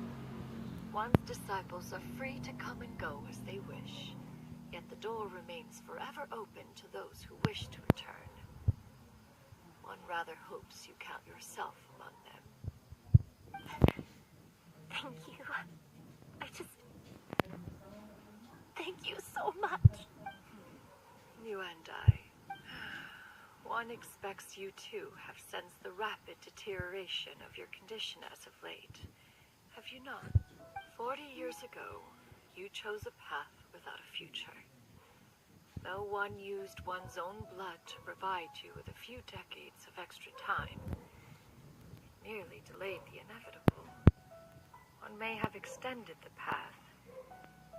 One's disciples are free to come and go as they wish, yet the door remains forever open to those who wish to return. One rather hopes you count yourself among them. Thank you. Thank you so much. You and I. One expects you too have sensed the rapid deterioration of your condition as of late. Have you not? 40 years ago, you chose a path without a future. Though one used one's own blood to provide you with a few decades of extra time, it merely delayed the inevitable. One may have extended the path,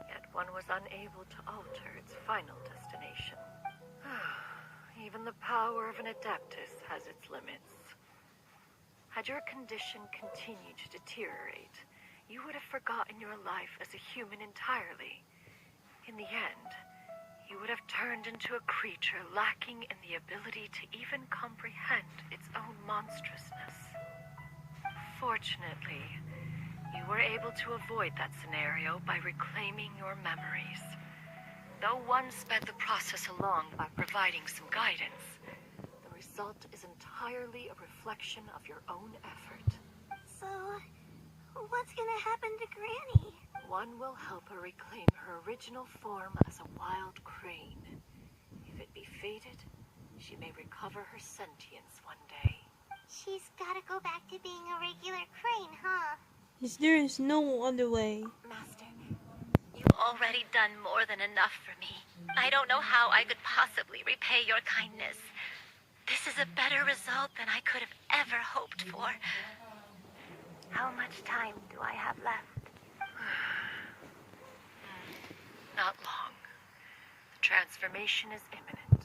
yet one was unable to alter its final destination. Even the power of an Adeptus has its limits. Had your condition continued to deteriorate, you would have forgotten your life as a human entirely. In the end, you would have turned into a creature lacking in the ability to even comprehend its own monstrousness. Fortunately, you were able to avoid that scenario by reclaiming your memories. Though one sped the process along by providing some guidance, the result is entirely a reflection of your own effort. What's gonna happen to Granny? One will help her reclaim her original form as a wild crane. If it be fated, she may recover her sentience one day. She's gotta go back to being a regular crane, huh? There is no other way. Master, you've already done more than enough for me. I don't know how I could possibly repay your kindness. This is a better result than I could have ever hoped for. How much time do I have left? Not long. The transformation is imminent.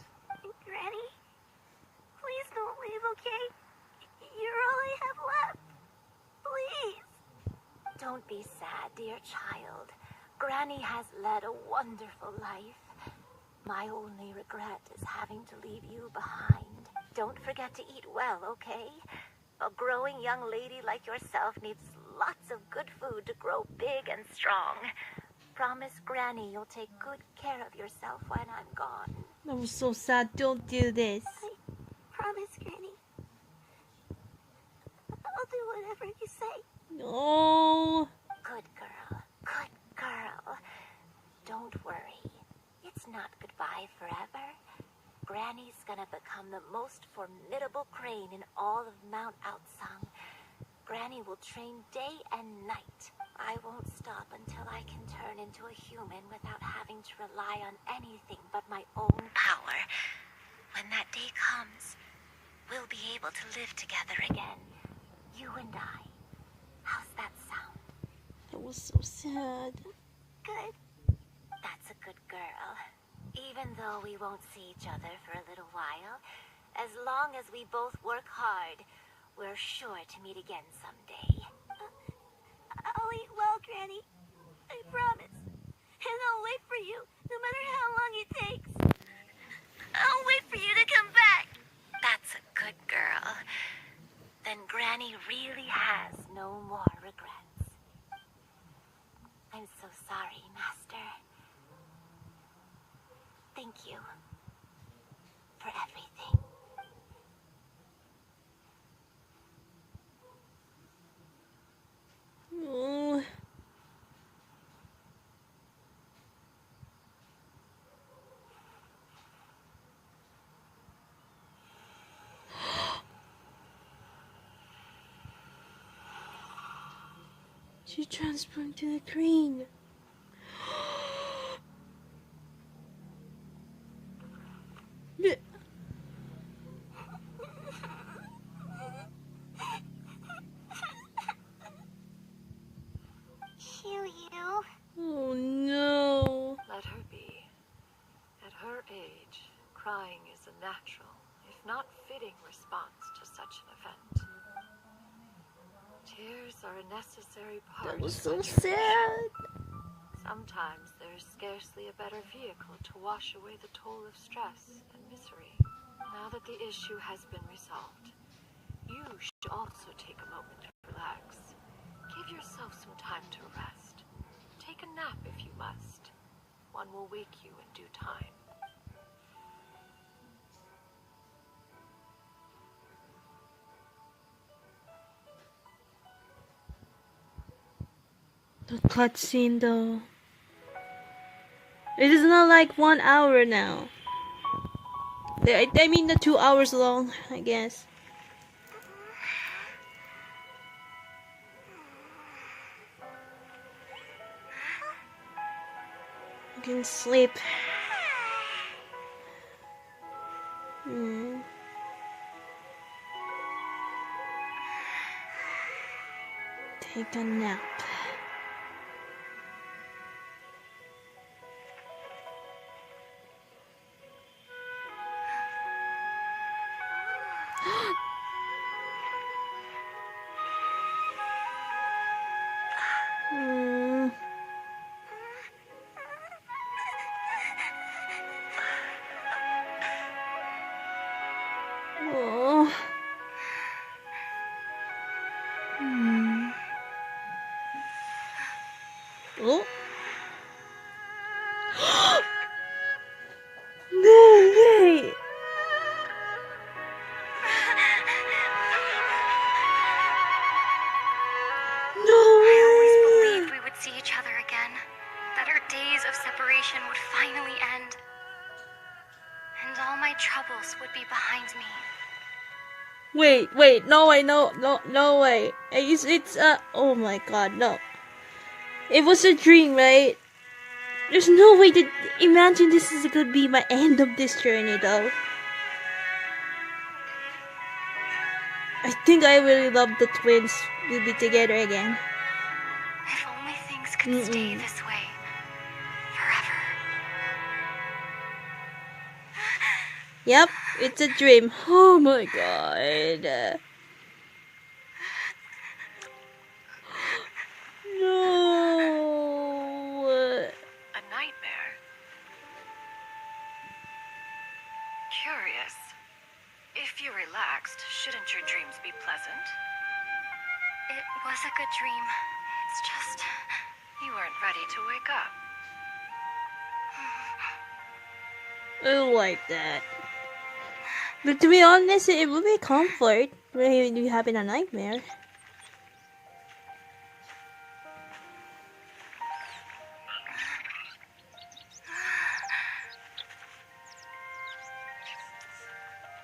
Granny, please don't leave, okay? You're all I have left. Please. Don't be sad, dear child. Granny has led a wonderful life. My only regret is having to leave you behind. Don't forget to eat well, okay? A growing young lady like yourself needs lots of good food to grow big and strong. Promise Granny you'll take good care of yourself when I'm gone. That was so sad. Don't do this. I promise, Granny. I'll do whatever you say. No. Good girl. Good girl. Don't worry. It's not goodbye forever. Granny's gonna become the most formidable crane in all of Mount Outsung. Granny will train day and night. I won't stop until I can turn into a human without having to rely on anything but my own power. When that day comes, we'll be able to live together again. You and I. How's that sound? That was so sad. Good. That's a good girl. Even though we won't see each other for a little while, as long as we both work hard, we're sure to meet again someday. I'll eat well, Granny. I promise. And I'll wait for you, no matter how long it takes. I'll wait for you to come back. That's a good girl. Then Granny really has no more regrets. I'm so sorry, Master. Thank you for everything. Oh. She transformed to the crane. Xianyun. Oh no. Let her be. At her age, crying is a natural, if not fitting response to such an event. Tears are a necessary part That was of so such a sad. Sometimes there is scarcely a better vehicle to wash away the toll of stress and misery. Now that the issue has been resolved, you should also take a moment to relax. Give yourself some time to rest. Take a nap if you must. One will wake you in due time. The cutscene though. It is not like 1 hour now. I mean the 2 hours long, I guess. You can sleep. Take a nap. Oh. Oh. No way. No way. Wait, no way, no way. It's oh my god, no. It was a dream, right? There's no way to imagine this is gonna be my end of this journey, though. I think I really love the twins will be together again. If only things could stay this way forever. Yep, it's a dream. Oh my god. No. A nightmare? Curious. If you're relaxed, shouldn't your dreams be pleasant? It was a good dream. It's just... You weren't ready to wake up. I don't like that. But to be honest, it would be comfort when you having a nightmare.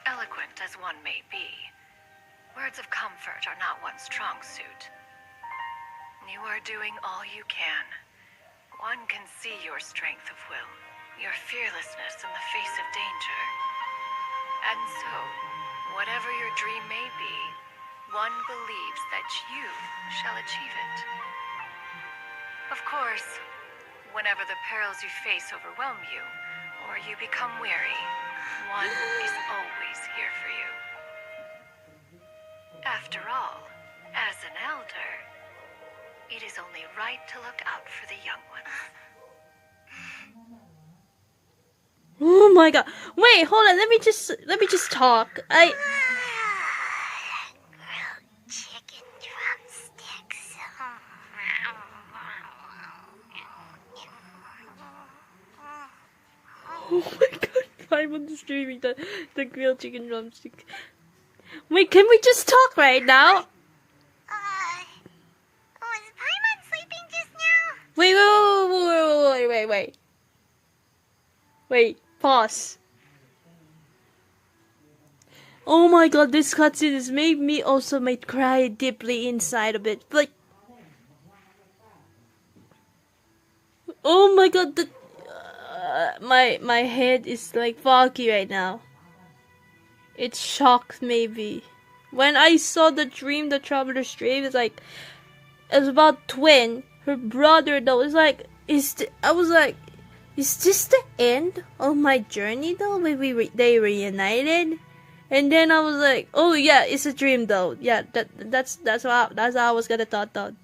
Eloquent as one may be, words of comfort are not one's strong suit. You are doing all you can. One can see your strength of will, your fearlessness in the face of danger. And so, whatever your dream may be, one believes that you shall achieve it. Of course, whenever the perils you face overwhelm you, or you become weary, one is always here for you. After all, as an elder, it is only right to look out for the young ones. Oh my god. Wait, hold on. Let me just talk. Grilled chicken drumsticks. Oh my god. I'm streaming the grilled chicken drumstick. Wait, can we just talk right now? Was Paimon sleeping just now? Wait, pause. Oh my god, this cutscene has made me also might cry deeply inside of it. Like, oh my god, my head is like foggy right now. It's shocked maybe. When I saw the dream, the traveler's dream, it's about twin, her brother though. It's like, I was like, is this the end of my journey though? When they reunited, and then I was like, oh yeah, it's a dream though. Yeah, that's how I was gonna thought though.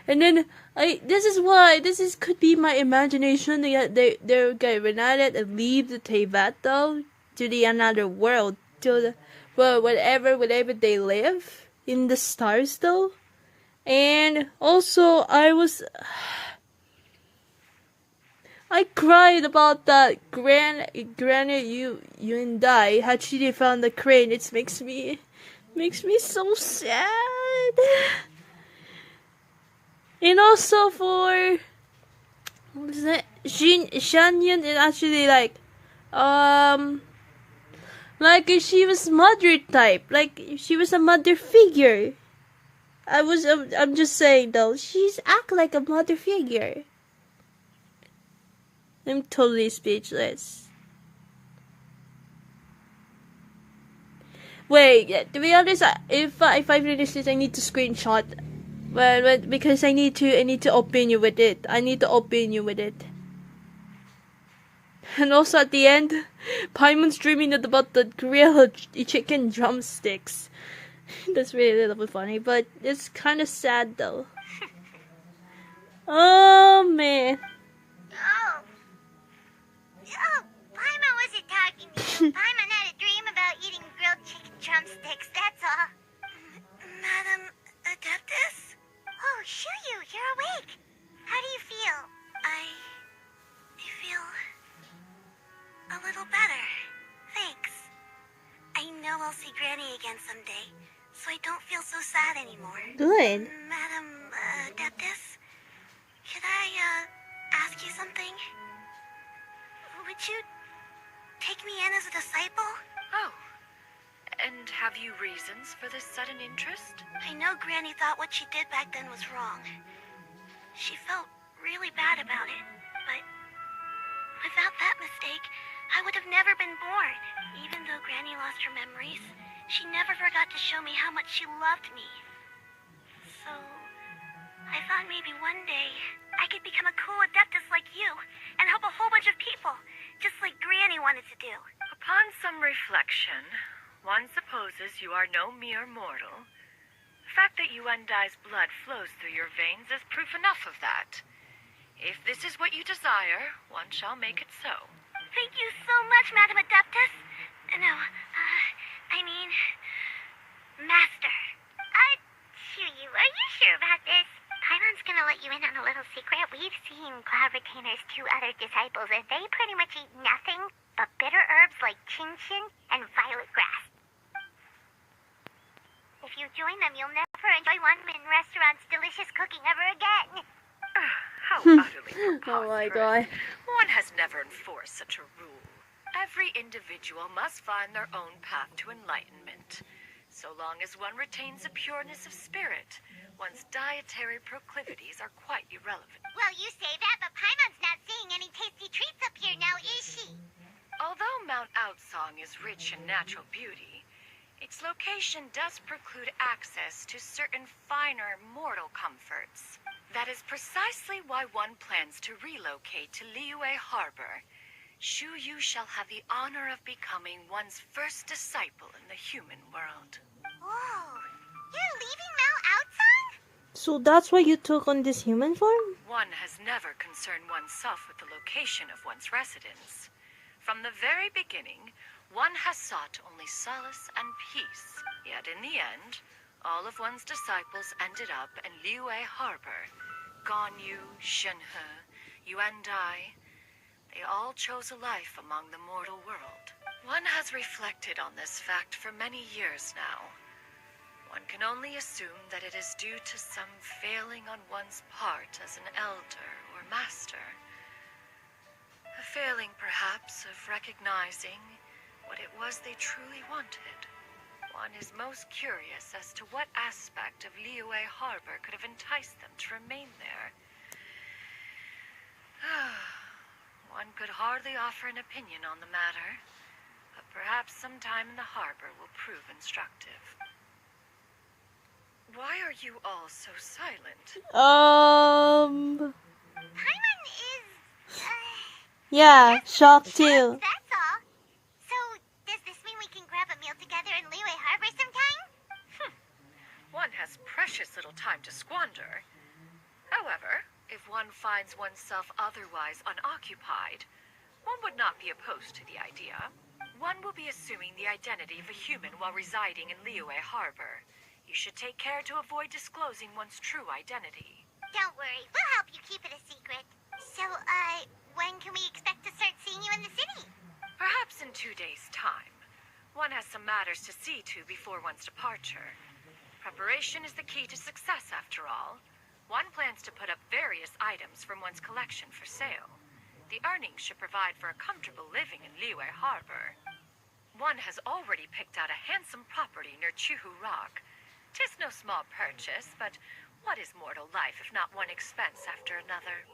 And then this could be my imagination. They're get reunited and leave the Teyvat though to the another world, to the whatever they live in the stars though. And also I cried about that Granny Yun Dai had she found the crane. It makes me so sad. And also for what is that? Xianyun is actually like she was mother type, like she was a mother figure. I'm just saying though, she's act like a mother figure. I'm totally speechless. Wait, yeah, to be honest, if I finish this, I need to screenshot. Well, because I need to open you with it. I need to open you with it. And also at the end, Paimon's dreaming about the grilled chicken drumsticks. That's really a little bit funny, but it's kind of sad though. Oh man. Oh, Paimon wasn't talking to you. Paimon had a dream about eating grilled chicken drumsticks, that's all. Madam Adeptus? Oh, Xianyun, you're awake. How do you feel? I feel a little better. Thanks. I know I'll see Granny again someday, so I don't feel so sad anymore. Good. Madam Adeptus, could I ask you something? Would you take me in as a disciple? Oh, And have you reasons for this sudden interest? I know Granny thought what she did back then was wrong. She felt really bad about it, but without that mistake, I would have never been born. Even though Granny lost her memories, she never forgot to show me how much she loved me. So, I thought maybe one day I could become a cool adeptus like you and help a whole bunch of people, just like Granny wanted to do. Upon some reflection, one supposes you are no mere mortal. The fact that Yuendai's blood flows through your veins is proof enough of that. If this is what you desire, one shall make it so. Thank you so much, Madam Adeptus. No, Master. Xianyun, are you sure about this? Paimon's gonna let you in on a little secret. We've seen Cloud Retainer's 2 other disciples, and they pretty much eat nothing but bitter herbs like Xianyun and violet grass. If you join them, you'll never enjoy Wanmin Restaurant's delicious cooking ever again. How utterly Oh my preposterous. god. One has never enforced such a rule. Every individual must find their own path to enlightenment. So long as one retains a pureness of spirit, one's dietary proclivities are quite irrelevant. Well, you say that, but Paimon's not seeing any tasty treats up here now, is she? Although Mount Outsong is rich in natural beauty, its location does preclude access to certain finer mortal comforts. That is precisely why one plans to relocate to Liyue Harbor. Xianyun shall have the honor of becoming one's first disciple in the human world. Whoa, you're leaving Mount Outsong? So that's why you took on this human form? One has never concerned oneself with the location of one's residence. From the very beginning, one has sought only solace and peace. Yet in the end, all of one's disciples ended up in Liyue Harbor. Ganyu, Shenhe, Yuendai. They all chose a life among the mortal world. One has reflected on this fact for many years now. One can only assume that it is due to some failing on one's part as an elder or master. A failing, perhaps, of recognizing what it was they truly wanted. One is most curious as to what aspect of Liyue Harbor could have enticed them to remain there. One could hardly offer an opinion on the matter, but perhaps some time in the harbor will prove instructive. Why are you all so silent? Paimon is, Yeah, shocked too. that's all. So, does this mean we can grab a meal together in Liyue Harbor sometime? One has precious little time to squander. However, if one finds oneself otherwise unoccupied, one would not be opposed to the idea. One will be assuming the identity of a human while residing in Liyue Harbor. You should take care to avoid disclosing one's true identity. Don't worry, we'll help you keep it a secret. So, when can we expect to start seeing you in the city? Perhaps in 2 days' time. One has some matters to see to before one's departure. Preparation is the key to success, after all. One plans to put up various items from one's collection for sale. The earnings should provide for a comfortable living in Liyue Harbor. One has already picked out a handsome property near Chuhu Rock. 'Tis no small purchase, but what is mortal life if not one expense after another?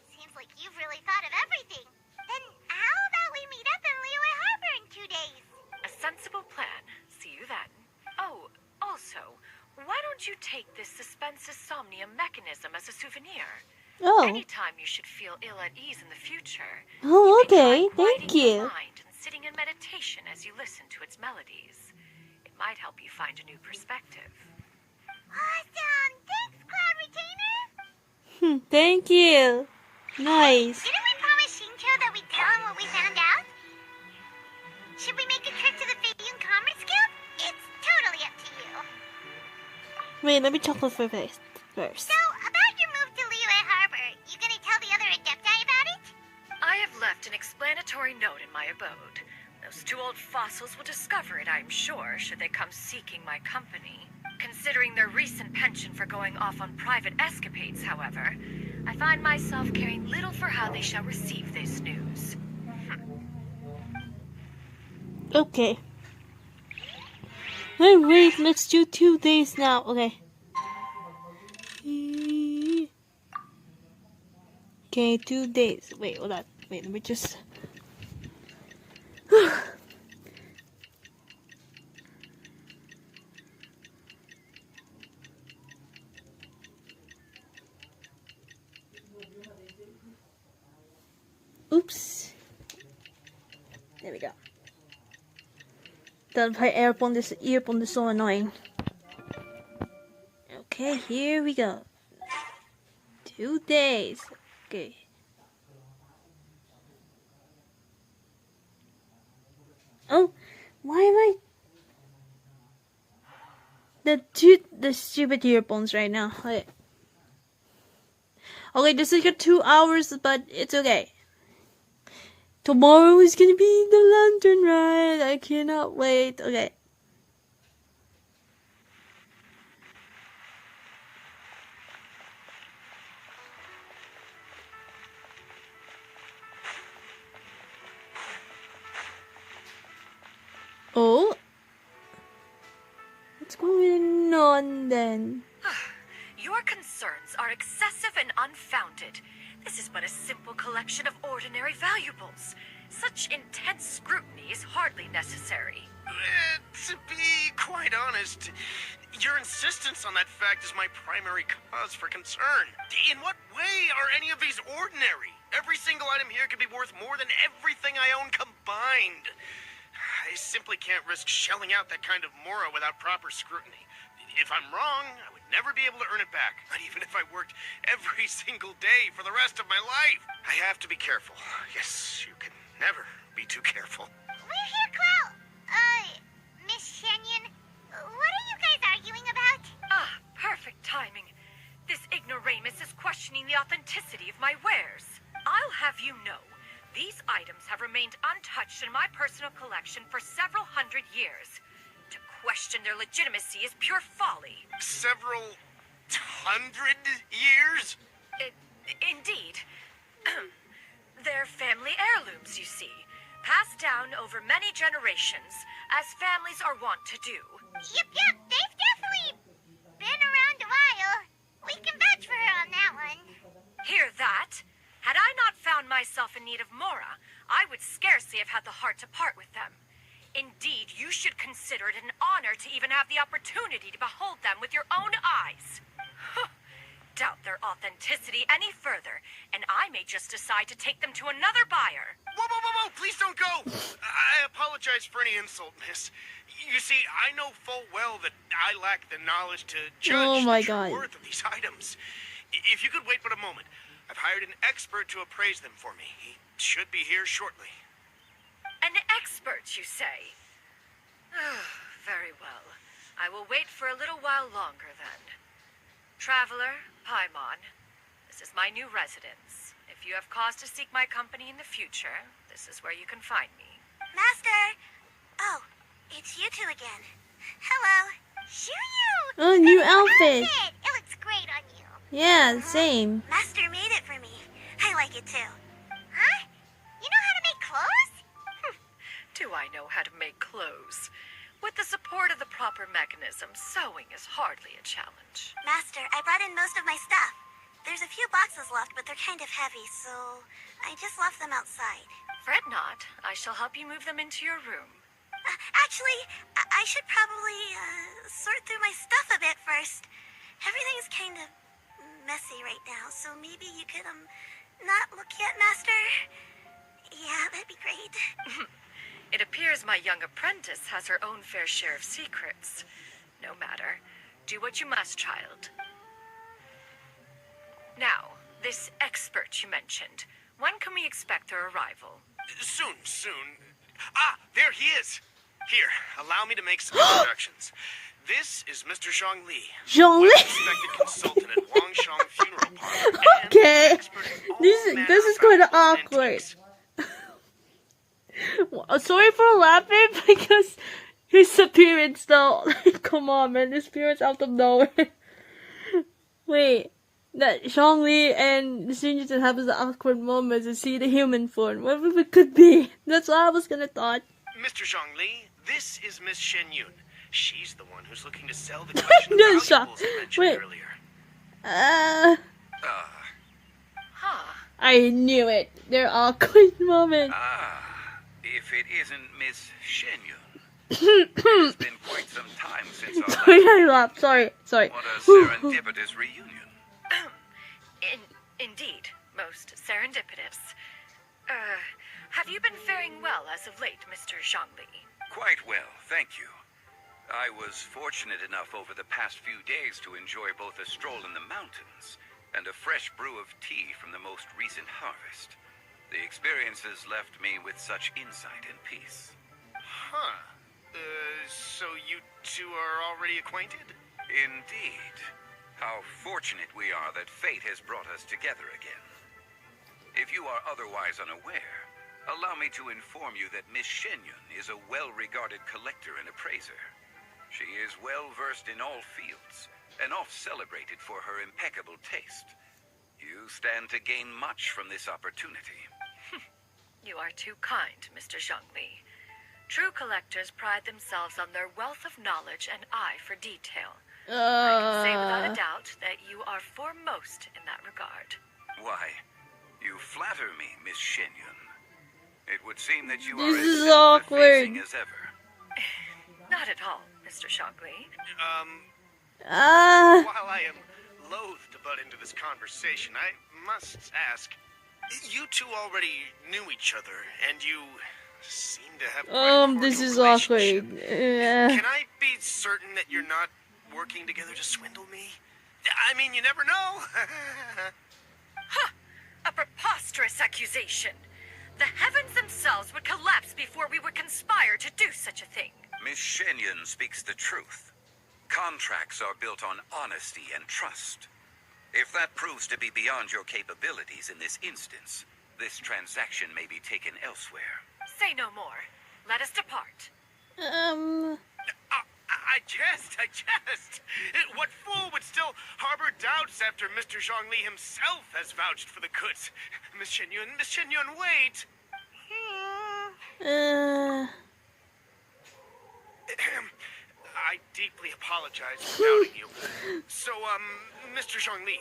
Seems like you've really thought of everything. Then how about we meet up in Liyue Harbor in 2 days? A sensible plan. See you then. Oh, also, why don't you take this suspense insomnia mechanism as a souvenir? Oh. Anytime you should feel ill at ease in the future, Oh, you may okay. try Thank quieting your you. mind and sitting in meditation as you listen to its melodies. It might help you find a new perspective. Awesome! Thanks, Cloud Retainer! Thank you. Nice. Didn't we promise Shincho that we'd tell him what we found out? Should we make a trip to the Feiyun Commerce Guild? It's totally up to you. Wait, let me check this first. So, about your move to Liyue Harbor, you gonna tell the other Adepti about it? I have left an explanatory note in my abode. Those 2 old fossils will discover it, I am sure, should they come seeking my company. Considering their recent penchant for going off on private escapades, however, I find myself caring little for how they shall receive this news. Okay. Hey, wait, let's do 2 days now. Okay. Okay, 2 days. Wait, hold on. Wait, let me just... Oops. There we go. That earphone is so annoying. Okay, here we go. 2 days. Okay. Oh, why am I... The stupid earphones right now. Okay, this is 2 hours, but it's okay. Tomorrow is gonna be the Lantern Rite. I cannot wait. Okay. Oh? What's going on then? Your concerns are excessive and unfounded. This is but a simple collection of ordinary valuables. Such intense scrutiny is hardly necessary. To be quite honest, your insistence on that fact is my primary cause for concern. In what way are any of these ordinary? Every single item here could be worth more than everything I own combined. I simply can't risk shelling out that kind of mora without proper scrutiny. If I'm wrong, I would never be able to earn it back, not even if I worked every single day for the rest of my life. I have to be careful. Yes, you can never be too careful. We're here, Clow. Miss Xianyun, what are you guys arguing about? Ah, perfect timing. This ignoramus is questioning the authenticity of my wares. I'll have you know, these items have remained untouched in my personal collection for several hundred years. To question their legitimacy is pure folly. Several hundred years? Indeed. They're family heirlooms, you see. Passed down over many generations, as families are wont to do. Yep, they've definitely been around a while. We can vouch for her on that one. Hear that? Had I not found myself in need of mora, I would scarcely have had the heart to part with them. Indeed, you should consider it an honor to even have the opportunity to behold them with your own eyes. Doubt their authenticity any further, and I may just decide to take them to another buyer. Whoa, please don't go! I apologize for any insult, miss. You see, I know full well that I lack the knowledge to judge the true worth of these items. If you could wait but a moment, I've hired an expert to appraise them for me. He should be here shortly. An expert, you say? Very well. I will wait for a little while longer, then. Traveler, Paimon, this is my new residence. If you have cause to seek my company in the future, this is where you can find me. Master! Oh, it's you two again. Hello. Xianyun! Oh, new outfit. It looks great on you. Yeah, same. Master made it for me. I like it too. Huh? You know how to make clothes? Do I know how to make clothes? With the support of the proper mechanism, sewing is hardly a challenge. Master, I brought in most of my stuff. There's a few boxes left, but they're kind of heavy, so I just left them outside. Fret not. I shall help you move them into your room. Actually, I should probably sort through my stuff a bit first. Everything's kind of messy right now, so maybe you could, not look yet, Master? Yeah, that'd be great. It appears my young apprentice has her own fair share of secrets. No matter. Do what you must, child. Now, this expert you mentioned. When can we expect their arrival? Soon. Ah, there he is. Here, allow me to make some introductions. This is Mr. Zhang Li. Zhang Li? Respected consultant at Wangshang Funeral Parlor. Okay. This is kind of awkward. Sorry for laughing because his appearance though. Come on, man, his appearance out of nowhere. Wait, that Zhang Li and the seniors that have the awkward moments to see the human form, whatever it could be. That's what I was gonna thought. Mr. Zhang Li, this is Miss Xianyun. She's the one who's looking to sell the collection of No, valuables I mentioned wait. earlier. I knew it. They're awkward moments. If it isn't Miss Xianyun. It's been quite some time since our Sorry, last I laughed. Sorry. What a serendipitous reunion. Indeed, most serendipitous. Have you been faring well as of late, Mr. Zhongli? Quite well, thank you. I was fortunate enough over the past few days to enjoy both a stroll in the mountains and a fresh brew of tea from the most recent harvest. The experiences left me with such insight and peace. Huh. So you two are already acquainted? Indeed. How fortunate we are that fate has brought us together again. If you are otherwise unaware, allow me to inform you that Miss Xianyun is a well-regarded collector and appraiser. She is well-versed in all fields, and oft-celebrated for her impeccable taste. You stand to gain much from this opportunity. You are too kind, Mr. Zhongli. True collectors pride themselves on their wealth of knowledge and eye for detail. I can say without a doubt that you are foremost in that regard. Why, you flatter me, Miss Xianyun. It would seem that you This are is as awkward. self-effacing as ever. Not at all, Mr. Zhongli. While I am loath to butt into this conversation, I must ask, you two already knew each other, and you seem to have quite a This cordial is relationship. awkward. Can I be certain that you're not working together to swindle me? I mean, you never know. A preposterous accusation. The heavens themselves would collapse before we would conspire to do such a thing. Miss Xianyun speaks the truth. Contracts are built on honesty and trust. If that proves to be beyond your capabilities in this instance, this transaction may be taken elsewhere. Say no more. Let us depart. I jest. What fool would still harbor doubts after Mr. Zhongli himself has vouched for the goods? Miss Xianyun, wait. I deeply apologize for doubting you. So, Mr. Zhongli,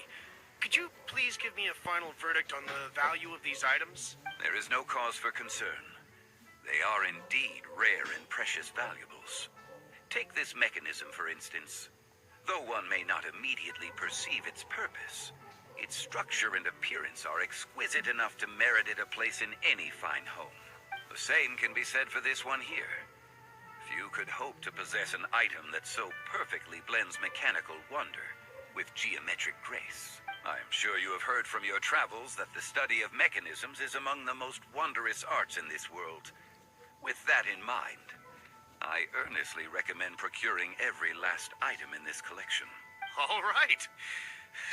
could you please give me a final verdict on the value of these items? There is no cause for concern. They are indeed rare and precious valuables. Take this mechanism, for instance. Though one may not immediately perceive its purpose, its structure and appearance are exquisite enough to merit it a place in any fine home. The same can be said for this one here. Few could hope to possess an item that so perfectly blends mechanical wonder with geometric grace. I am sure you have heard from your travels that the study of mechanisms is among the most wondrous arts in this world. With that in mind, I earnestly recommend procuring every last item in this collection. All right.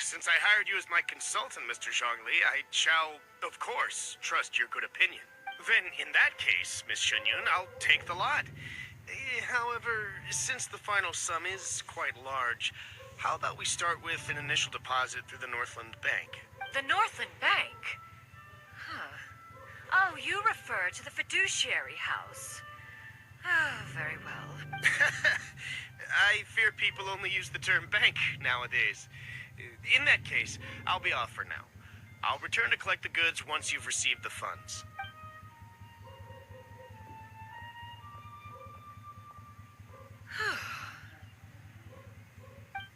Since I hired you as my consultant, Mr. Zhongli, I shall, of course, trust your good opinion. Then, in that case, Miss Xianyun, I'll take the lot. However, since the final sum is quite large, how about we start with an initial deposit through the Northland Bank? The Northland Bank? Oh, you refer to the fiduciary house. Oh, very well. I fear people only use the term bank nowadays. In that case, I'll be off for now. I'll return to collect the goods once you've received the funds.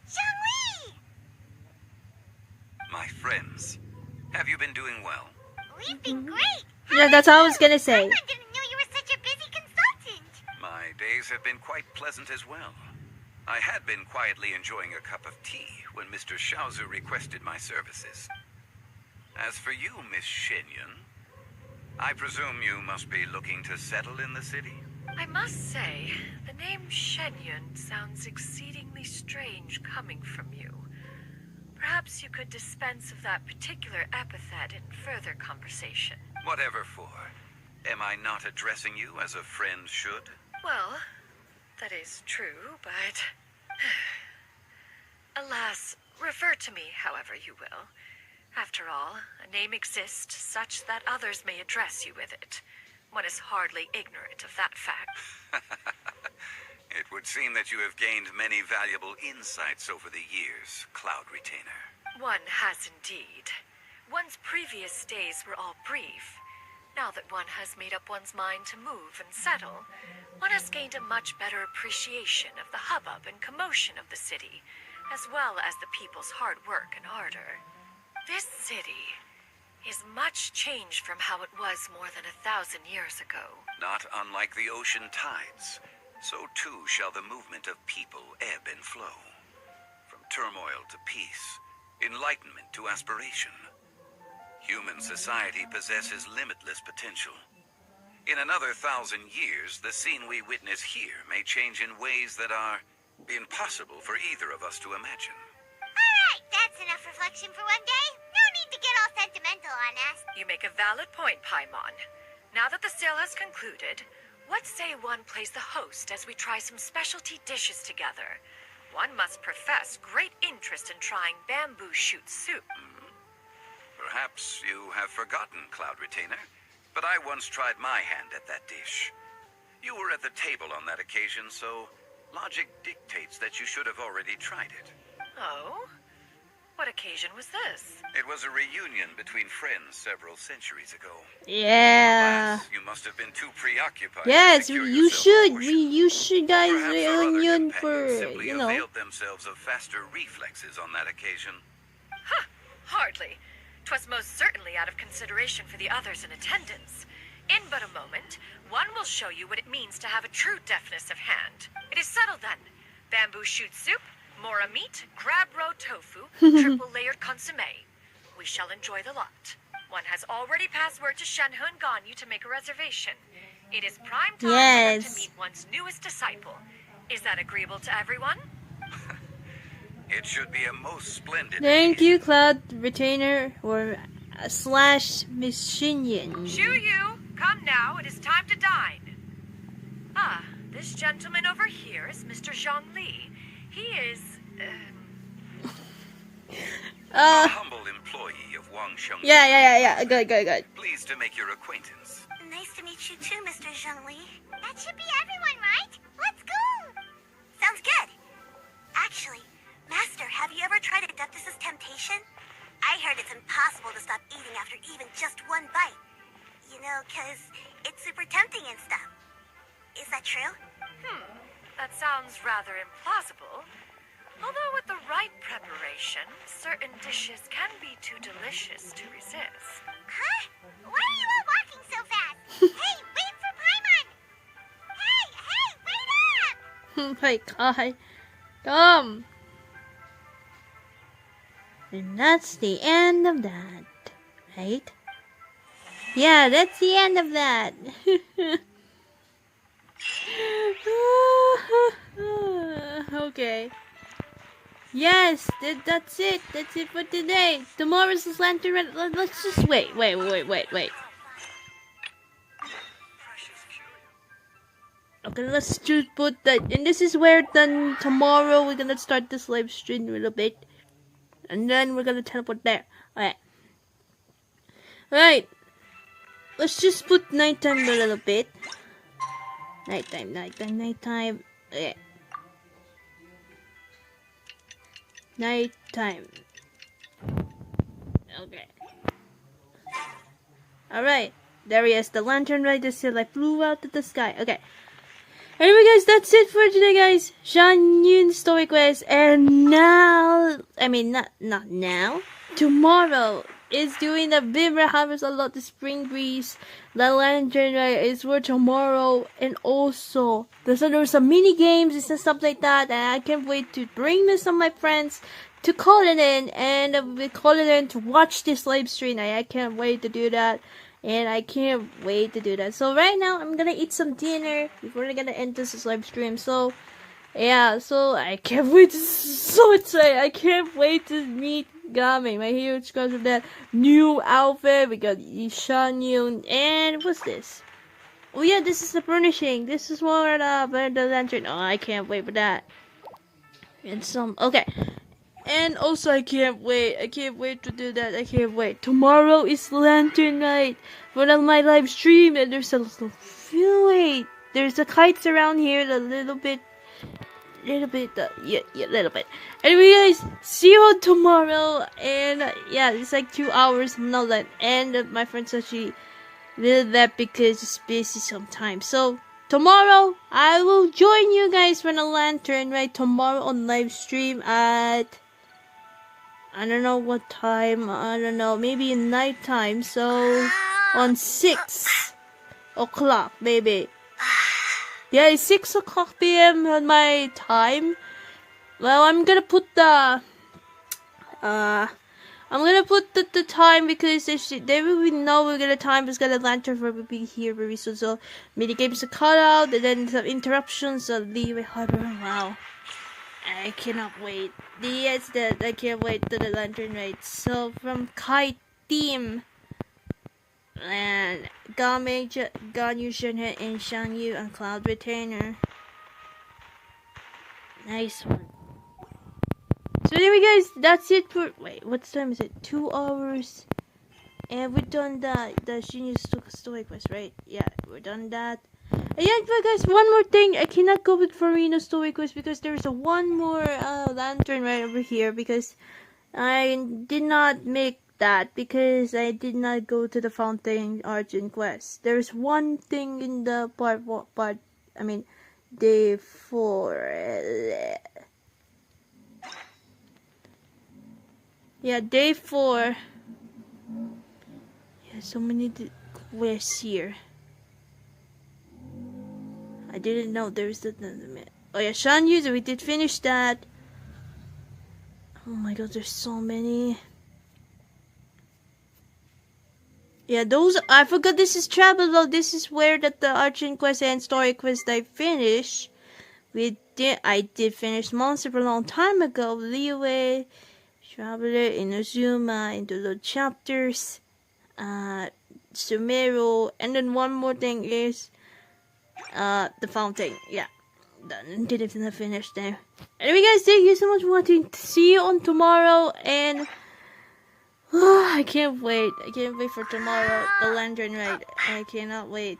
Zhongli! My friends, have you been doing well? We've been great. Yeah, that's what I was gonna say. I didn't know you were such a busy consultant. My days have been quite pleasant as well. I had been quietly enjoying a cup of tea when Mr. Xiaozu requested my services. As for you, Miss Xianyun, I presume you must be looking to settle in the city? I must say, the name Xianyun sounds exceedingly strange coming from you. Perhaps you could dispense of that particular epithet in further conversation. Whatever for. Am I not addressing you as a friend should? Well, that is true, but... Alas, refer to me however you will. After all, a name exists such that others may address you with it. One is hardly ignorant of that fact. It would seem that you have gained many valuable insights over the years, Cloud Retainer. One has indeed. One's previous stays were all brief. Now that one has made up one's mind to move and settle, one has gained a much better appreciation of the hubbub and commotion of the city, as well as the people's hard work and ardor. This city is much changed from how it was more than 1,000 years ago. Not unlike the ocean tides, so too shall the movement of people ebb and flow. From turmoil to peace, enlightenment to aspiration. Human society possesses limitless potential. In another 1,000 years, the scene we witness here may change in ways that are impossible for either of us to imagine. Alright, that's enough reflection for one day. No need to get all sentimental on us. You make a valid point, Paimon. Now that the sale has concluded, what say one plays the host as we try some specialty dishes together? One must profess great interest in trying bamboo shoot soup. Perhaps you have forgotten, Cloud Retainer, but I once tried my hand at that dish. You were at the table on that occasion, so logic dictates that you should have already tried it. Oh? What occasion was this? It was a reunion between friends several centuries ago. Yeah. Alas, you must have been too preoccupied. Yes, to secure you yourself a should. portion. You should guys Perhaps our other reunion companions for, simply you know. availed themselves of faster reflexes on that occasion. Huh, hardly. 'Twas most certainly out of consideration for the others in attendance. In but a moment, one will show you what it means to have a true deftness of hand. It is settled then. Bamboo shoot soup, mora meat, crab roe tofu, triple-layered consommé. We shall enjoy the lot. One has already passed word to Xianyun Ganyu to make a reservation. It is prime time for them to Yes. meet one's newest disciple. Is that agreeable to everyone? It should be a most splendid Thank occasion. you, Cloud Retainer, or slash Miss Xianyun. Shu Yu, come now, it is time to dine. Ah, this gentleman over here is Mr. Zhang Li. He is, A humble employee of Wang Sheng. Yeah. Good. Pleased to make your acquaintance. Nice to meet you too, Mr. Zhengli. That should be everyone, right? Let's go! Sounds good. Actually, Master, have you ever tried Adeptus' temptation? I heard it's impossible to stop eating after even just one bite. You know, 'cause it's super tempting and stuff. Is that true? that sounds rather implausible. Although with the right preparation, certain dishes can be too delicious to resist. Huh? Why are you all walking so fast? Hey, wait for Paimon! Hey, wait up! Oh my god. Come. And that's the end of that, right? Yeah, that's the end of that. Okay. Yes, that's it. That's it for today. Tomorrow's is Lantern Rite. Let's just wait. Okay, let's just put that. And this is where then tomorrow we're gonna start this live stream a little bit. And then we're gonna teleport there. Alright. Alright. Let's just put nighttime a little bit. Nighttime. Okay. Nighttime. Okay. Alright. There he is. The Lantern Rite is still flew out to the sky. Okay. Anyway, guys, that's it for today, guys. Xianyun Story Quest, and now, not now. Tomorrow is doing the Vibra Harvest a lot, the Spring Breeze. The Lantern Rite is for tomorrow, and also there's some mini games and stuff like that. And I can't wait to bring this some of my friends to call it in, and we call it in to watch this live stream. I can't wait to do that. And I can't wait to do that. So right now, I'm gonna eat some dinner before I'm gonna end this live stream. So, yeah, so I can't wait. This is so excited. I can't wait to meet Game, my huge crush of that new outfit. We got Xianyun. And what's this? Oh yeah, this is the furnishing. This is more the lantern. Oh, I can't wait for that. And some, okay. And also, I can't wait to do that. I can't wait. Tomorrow is Lantern Rite for my live stream, and there's a little, there's the kites around here, a little bit, little bit, yeah, little bit. Anyway, guys, see you tomorrow. And yeah, it's like 2 hours, not that. And my friends actually did that because it's busy sometimes. So tomorrow I will join you guys for the Lantern Rite tomorrow on live stream at I don't know what time. I don't know, maybe in night time. So on 6 o'clock, maybe. Yeah, it's 6 o'clock p.m. on my time. Well, I'm gonna put the time because they will know we're gonna time is gonna Lantern will be here very soon. So mini games are cut out and then some interruptions. So Leeway Harbor. Wow, I cannot wait. I can't wait to the Lantern Rite. So from Kai Team and Ganyu Shenhe and Xianyun and Cloud Retainer. Nice one. So anyway, guys, that's it for. Wait, what time is it? 2 hours. And we're done the Xianyun story quest, right? Yeah, we're done that. And yeah, but guys, one more thing. I cannot go with Farino story quest because there's a one more lantern right over here because I did not make that because I did not go to the Fountain Argent quest. There's one thing in the day 4. Yeah, day 4. Yeah, so many quests here. I didn't know there's the oh yeah, Xianyun, we did finish that. Oh my god, there's so many. Yeah, those I forgot this is travel though. This is where that the Argent quest and story quest I finished. I did finish Monster a long time ago. Leeway, Traveler, Inazuma, into the chapters, Sumeru, and then one more thing is the Fountain. Yeah, done. Didn't finish there. Anyway, guys, thank you so much for watching. See you on tomorrow, and I can't wait. I can't wait for tomorrow. The Lantern Rite. I cannot wait.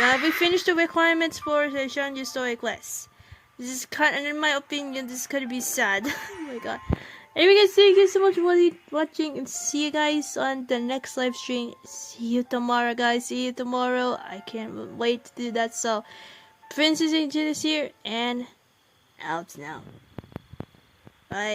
Yeah, we finished the requirements for the Xianyun story quest. This is in my opinion, this is gonna be sad. Oh my god. Anyway, guys, thank you so much for watching, and see you guys on the next live stream. See you tomorrow, guys. See you tomorrow. I can't wait to do that. So, Princess Angel is here, and out now. Bye.